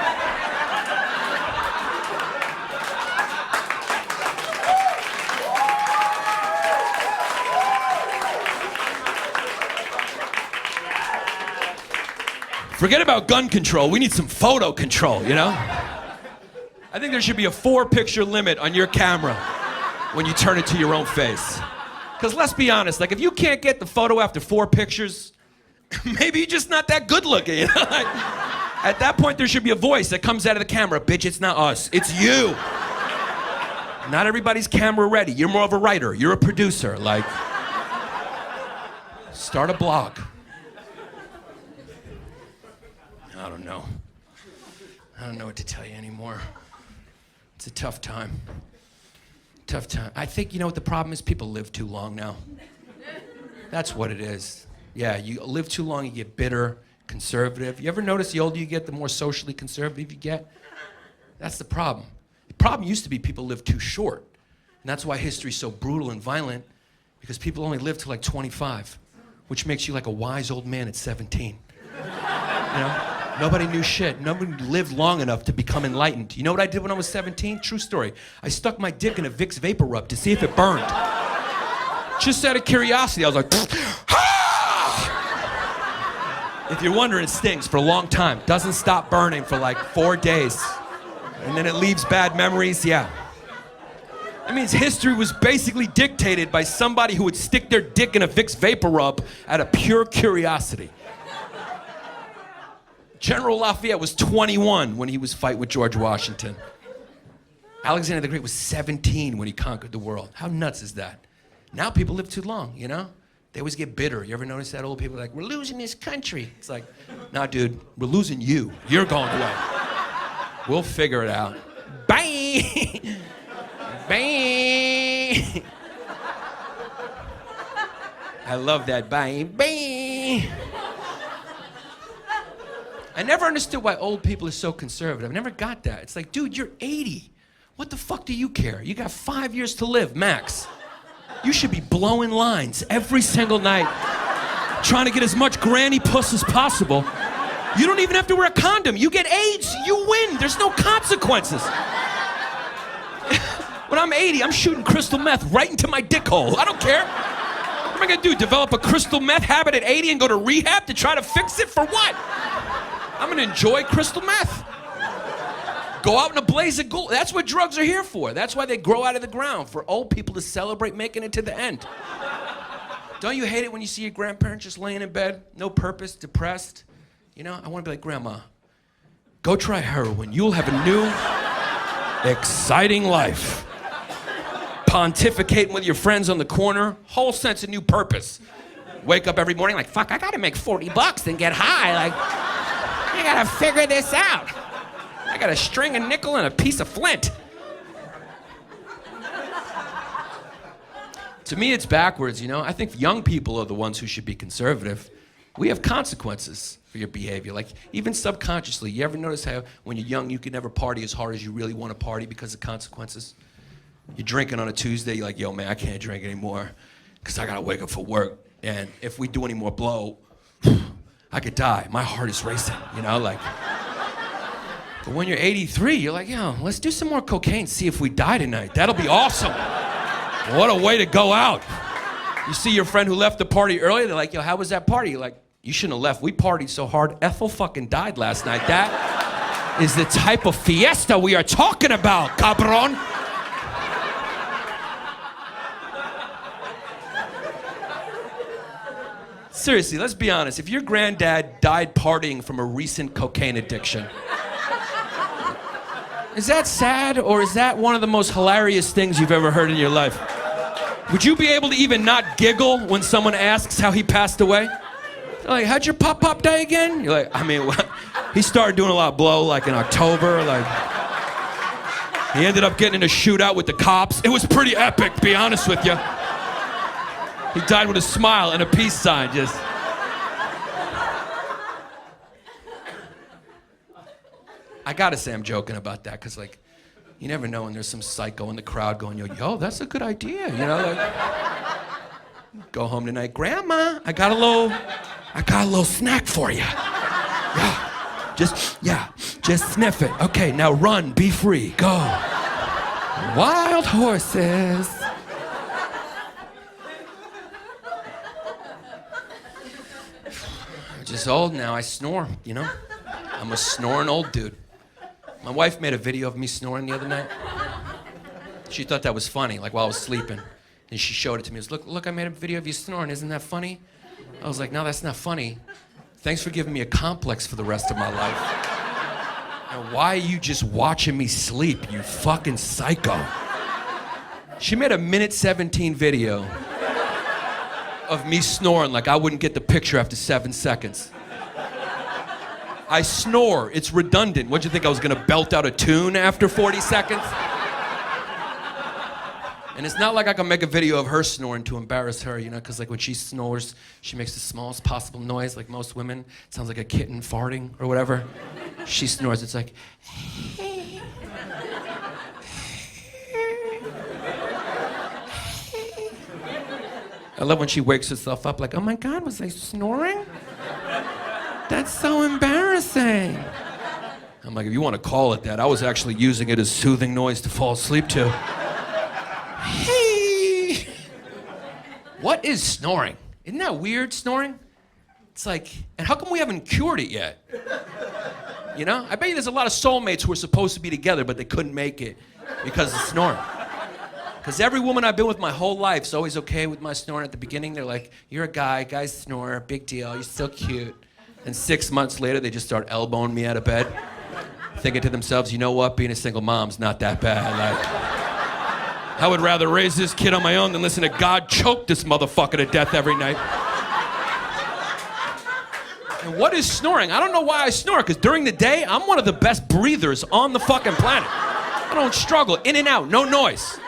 Forget about gun control. We need some photo control, you know? I think there should be a 4-picture limit on your camera when you turn it to your own face. Because let's be honest, like if you can't get the photo after 4 pictures, maybe you're just not that good looking, you know? Like, at that point, there should be a voice that comes out of the camera. Bitch, it's not us, it's you. Not everybody's camera ready. You're more of a writer, you're a producer. Like, start a blog. I don't know what to tell you anymore. It's a tough time. Tough time. I think, you know what the problem is? People live too long now. That's what it is. Yeah, you live too long, you get bitter, conservative. You ever notice the older you get, the more socially conservative you get? That's the problem. The problem used to be people live too short. And that's why history's so brutal and violent, because people only live to like 25, which makes you like a wise old man at 17. You know? Nobody knew shit. Nobody lived long enough to become enlightened. You know what I did when I was 17? True story. I stuck my dick in a Vicks vapor rub to see if it burned. Just out of curiosity, I was like, ah! If you're wondering, it stings for a long time. Doesn't stop burning for like 4 days. And then it leaves bad memories, yeah. That means history was basically dictated by somebody who would stick their dick in a Vicks vapor rub out of pure curiosity. General Lafayette was 21 when he was fighting with George Washington. Alexander the Great was 17 when he conquered the world. How nuts is that? Now people live too long, you know? They always get bitter. You ever notice that? Old people are like, we're losing this country. It's like, nah, dude, we're losing you. You're going away. We'll figure it out. Bang! Bang! I love that bang, bang! I never understood why old people are so conservative. I never got that. It's like, dude, you're 80. What the fuck do you care? You got 5 years to live, max. You should be blowing lines every single night, trying to get as much granny puss as possible. You don't even have to wear a condom. You get AIDS, you win. There's no consequences. When I'm 80, I'm shooting crystal meth right into my dick hole. I don't care. What am I gonna do? Develop a crystal meth habit at 80 and go to rehab to try to fix it for what? I'm gonna enjoy crystal meth. Go out in a blaze of gold. That's what drugs are here for. That's why they grow out of the ground, for old people to celebrate making it to the end. Don't you hate it when you see your grandparents just laying in bed, no purpose, depressed? You know, I want to be like, Grandma, go try heroin. You'll have a new, exciting life. Pontificating with your friends on the corner, whole sense of new purpose. Wake up every morning like, fuck, I gotta make $40 and get high. Like, I gotta figure this out. I got a string, a nickel, and a piece of flint. To me, it's backwards, you know? I think young people are the ones who should be conservative. We have consequences for your behavior. Like, even subconsciously, you ever notice how when you're young, you can never party as hard as you really want to party because of consequences? You're drinking on a Tuesday, you're like, yo, man, I can't drink anymore because I got to wake up for work. And if we do any more blow, I could die. My heart is racing, you know? Like, but when you're 83, you're like, yo, let's do some more cocaine, see if we die tonight. That'll be awesome. What a way to go out. You see your friend who left the party early, they're like, yo, how was that party? You're like, you shouldn't have left. We partied so hard, Ethel fucking died last night. That is the type of fiesta we are talking about, cabron. Seriously, let's be honest. If your granddad died partying from a recent cocaine addiction, is that sad, or is that one of the most hilarious things you've ever heard in your life? Would you be able to even not giggle when someone asks how he passed away? They're like, how'd your pop die again? You're like, I mean, what? He started doing a lot of blow, like in October, like. He ended up getting in a shootout with the cops. It was pretty epic, to be honest with you. He died with a smile and a peace sign, just. I gotta say I'm joking about that, because, like, you never know when there's some psycho in the crowd going, yo, that's a good idea, you know? Like, go home tonight, Grandma, I got a little snack for you. Just sniff it. Okay, now run, be free, go. Wild horses. I'm just old now, I snore, you know? I'm a snoring old dude. My wife made a video of me snoring the other night. She thought that was funny, like while I was sleeping. And she showed it to me. She was, look, I made a video of you snoring. Isn't that funny? I was like, no, that's not funny. Thanks for giving me a complex for the rest of my life. Now, why are you just watching me sleep, you fucking psycho? She made a 1:17 video of me snoring like I wouldn't get the picture after 7 seconds. I snore, it's redundant. What'd you think, I was gonna belt out a tune after 40 seconds? And it's not like I can make a video of her snoring to embarrass her, you know, because like when she snores, she makes the smallest possible noise, like most women. It sounds like a kitten farting or whatever. She snores, it's like, I love when she wakes herself up like, oh my God, was I snoring? That's so embarrassing. I'm like, if you want to call it that, I was actually using it as soothing noise to fall asleep to. Hey! What is snoring? Isn't that weird, snoring? It's like, and how come we haven't cured it yet? You know? I bet you there's a lot of soulmates who are supposed to be together, but they couldn't make it because of snoring. Because every woman I've been with my whole life is always okay with my snoring at the beginning. They're like, you're a guy, guys snore, big deal, you're still cute. And 6 months later, they just start elbowing me out of bed, thinking to themselves, you know what, being a single mom's not that bad. Like, I would rather raise this kid on my own than listen to God choke this motherfucker to death every night. And what is snoring? I don't know why I snore, because during the day, I'm one of the best breathers on the fucking planet. I don't struggle, in and out, no noise.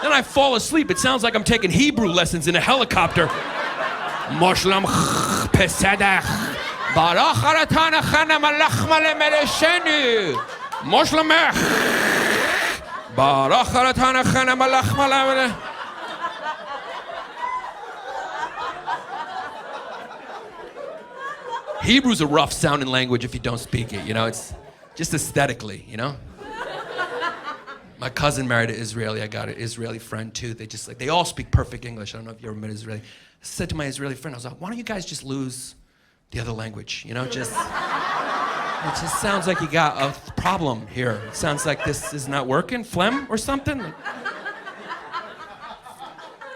Then I fall asleep, it sounds like I'm taking Hebrew lessons in a helicopter. Moslam pesadach. Baruch aratana chana malachma lemereshenu. Moslamech. Baruch aratana chana malachma lemereshenu. Hebrew's a rough sounding language if you don't speak it, you know? It's just aesthetically, you know? My cousin married an Israeli. I got an Israeli friend too. They all speak perfect English. I don't know if you ever met Israeli. I said to my Israeli friend, I was like, why don't you guys just lose the other language? You know, it just sounds like you got a problem here. It sounds like this is not working, phlegm or something.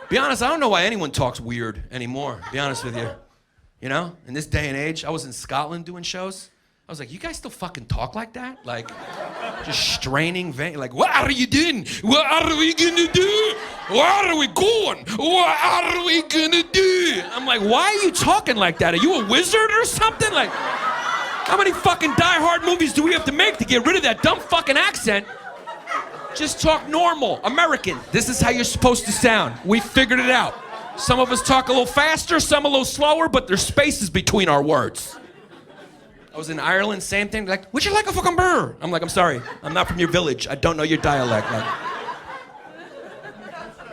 Be honest, I don't know why anyone talks weird anymore, be honest with you. You know, in this day and age, I was in Scotland doing shows. I was like, you guys still fucking talk like that? Like, just straining vein, like, what are you doing? What are we gonna do? Where are we going? What are we gonna do? I'm like, why are you talking like that? Are you a wizard or something? Like, how many fucking Die Hard movies do we have to make to get rid of that dumb fucking accent? Just talk normal, American. This is how you're supposed to sound. We figured it out. Some of us talk a little faster, some a little slower, but there's spaces between our words. I was in Ireland, same thing, like, would you like a fucking burr? I'm like, I'm sorry, I'm not from your village. I don't know your dialect. Like,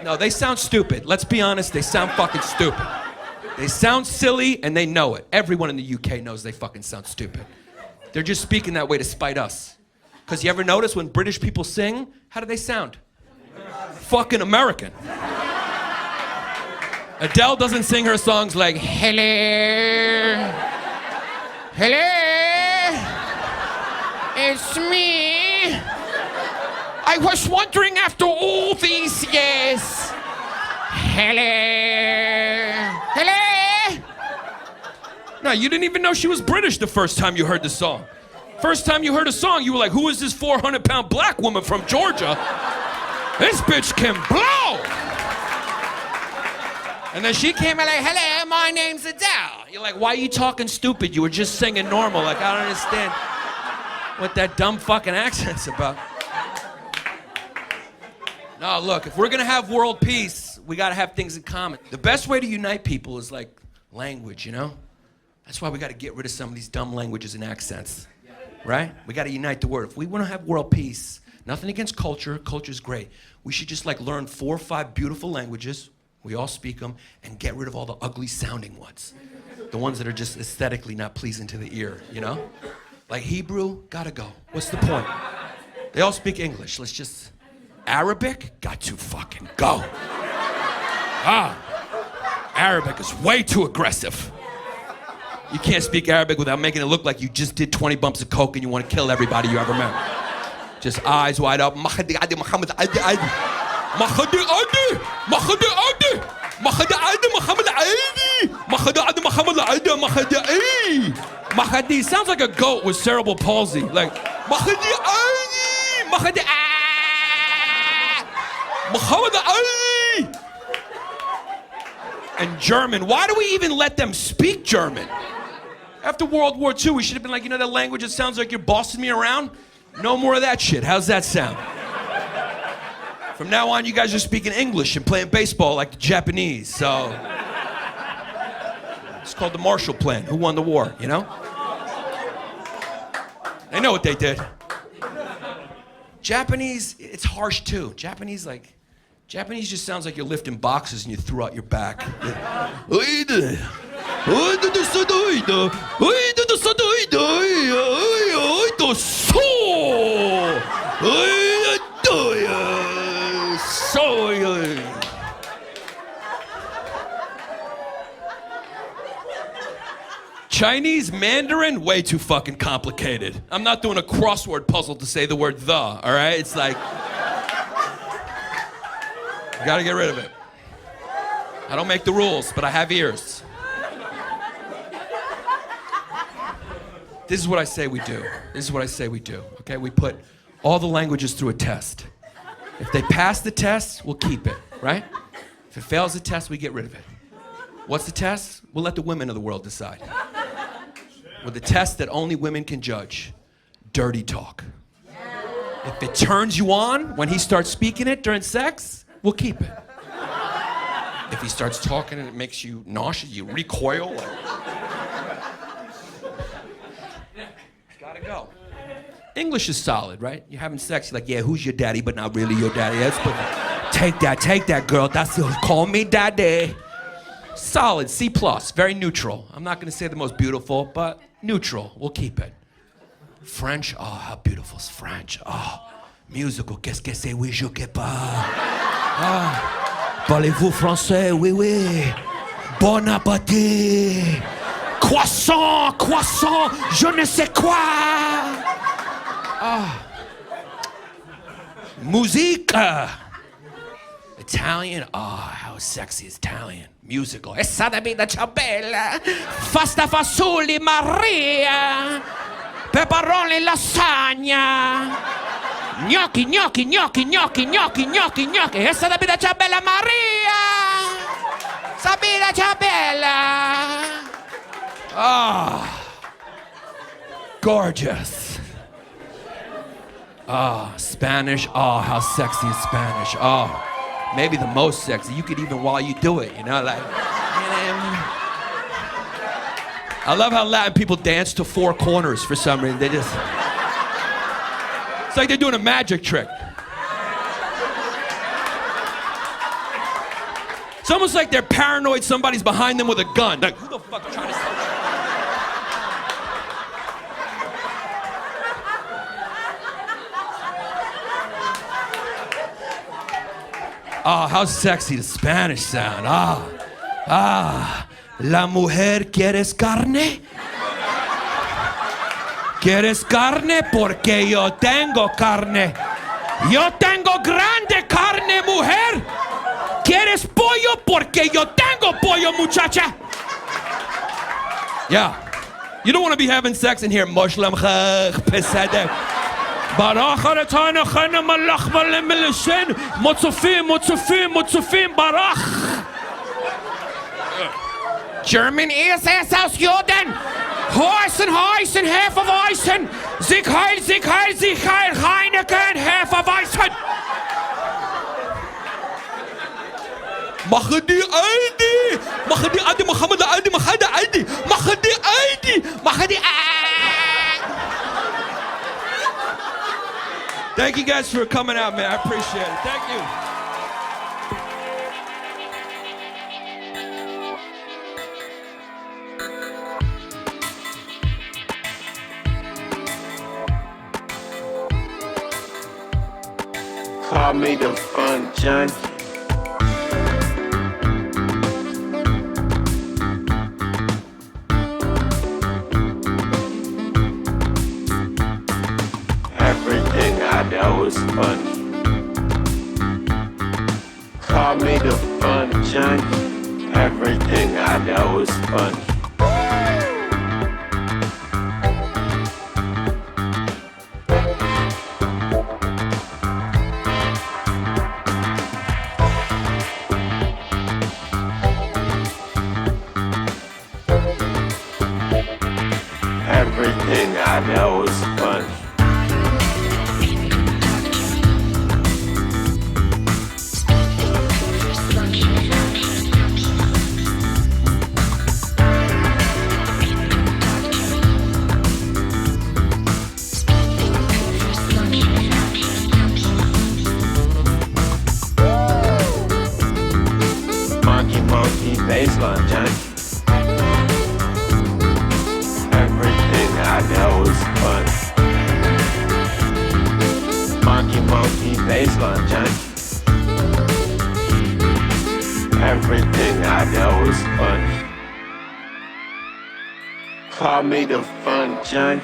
no, they sound stupid. Let's be honest, they sound fucking stupid. They sound silly and they know it. Everyone in the UK knows they fucking sound stupid. They're just speaking that way to spite us. Because you ever notice when British people sing, how do they sound? Fucking American. Adele doesn't sing her songs like, hello, hello, it's me. I was wondering after all these years. Hello, hello. No, you didn't even know she was British the first time you heard the song. First time you heard a song, you were like, who is this 400-pound black woman from Georgia? This bitch can blow. And then she came in like, hello, my name's Adele. You're like, why are you talking stupid? You were just singing normal. Like, I don't understand what that dumb fucking accent's about. No, look, if we're gonna have world peace, we gotta have things in common. The best way to unite people is like language, you know? That's why we gotta get rid of some of these dumb languages and accents, right? We gotta unite the world. If we wanna have world peace, nothing against culture, culture's great. We should just like learn 4 or 5 beautiful languages, we all speak them, and get rid of all the ugly sounding ones. The ones that are just aesthetically not pleasing to the ear, you know? Like Hebrew, gotta go. What's the point? They all speak English, let's just... Arabic, got to fucking go. Arabic is way too aggressive. You can't speak Arabic without making it look like you just did 20 bumps of coke and you want to kill everybody you ever met. Just eyes wide up. Mahdi adi Muhammad adi adi. Mahdi adi. Mahdi adi. Mahdi adi Muhammad adi. Mahdi adi Muhammad adi. Mahdi adi. Mahdi sounds like a goat with cerebral palsy. Like Mahdi adi. Mahdi adi. Muhammad Ali! And German. Why do we even let them speak German? After World War II, we should have been like, you know that language that sounds like you're bossing me around? No more of that shit. How's that sound? From now on, you guys are speaking English and playing baseball like the Japanese, so... It's called the Marshall Plan. Who won the war, you know? They know what they did. Japanese, it's harsh too. Japanese just sounds like you're lifting boxes and you threw out your back. Chinese Mandarin, way too fucking complicated. I'm not doing a crossword puzzle to say the word the, all right? It's like, you gotta get rid of it. I don't make the rules, but I have ears. This is what I say we do. This is what I say we do, okay? We put all the languages through a test. If they pass the test, we'll keep it, right? If it fails the test, we get rid of it. What's the test? We'll let the women of the world decide. With the test that only women can judge, dirty talk. If it turns you on when he starts speaking it during sex, we'll keep it. If he starts talking and it makes you nauseous, you recoil. Gotta go. English is solid, right? You're having sex, you're like, yeah, who's your daddy, but not really your daddy. That's take that, girl. That's call me daddy. Solid, C+, very neutral. I'm not gonna say the most beautiful, but neutral, we'll keep it. French, oh, how beautiful is French. Oh, Musical, qu'est-ce que c'est? Oui, je sais pas. Ah, parlez-vous français? Oui, oui. Bon appétit. Croissant, croissant, je ne sais quoi. Ah. Musique. Italian. Oh, how sexy is Italian. Musical. Essa da vita ciao bella. Fasta fasulli Maria. Peperoni lasagna. Gnocchi, gnocchi, gnocchi, gnocchi, gnocchi, gnocchi, gnocchi. Essa da vita ciao bella Maria. Sabina ciao bella. Ah. Gorgeous. Ah, Spanish. Oh, how sexy is Spanish. Oh, maybe the most sexy. You could even while you do it, you know, like. I love how Latin people dance to four corners for some reason. They just. It's like they're doing a magic trick. It's almost like they're paranoid somebody's behind them with a gun. Like, who the fuck is trying to say? Oh, how sexy the Spanish sound. Ah. La mujer, ¿quieres carne? ¿Quieres carne? Porque yo tengo carne. Yo tengo grande carne, mujer. ¿Quieres pollo? Porque yo tengo pollo, muchacha. Yeah. You don't want to be having sex and hear Muslim pesade. German ist es aus Juden. Heißen, heißen, Hefeweizen. Sieg heil, Sieg heil, Sieg heil, Heineken, Hefeweizen. Machen die Aldi. Machen die Aldi, Mohammed Aldi, Mohammed Aldi. Machen die Aldi. Machen die Thank you guys for coming out, man. I appreciate it. Thank you. Call me the fun junkie. Everything I did was funny. Call me the fun junkie. Everything I did was funny. Everything I know is funny. Monkey, monkey, baseline junkie. I know it's fun. Monkey, monkey, baseline junkie. Everything I know is fun. Call me the fun junkie.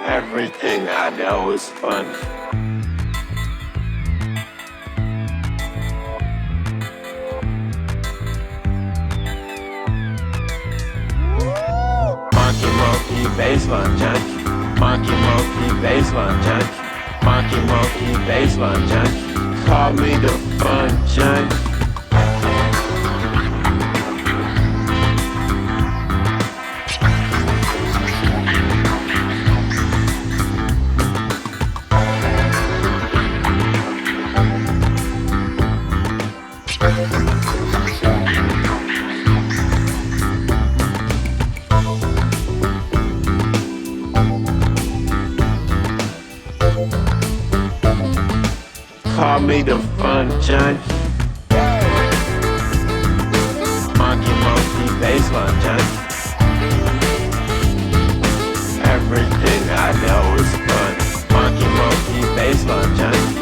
Everything I know is fun. Monkey, baseline junkie. Monkey, monkey, baseline junkie. Monkey, monkey, baseline junkie. Call me the fun junkie. Call me the fun junkie. Monkey, monkey, baseline junkie. Everything I know is fun. baseline junkie.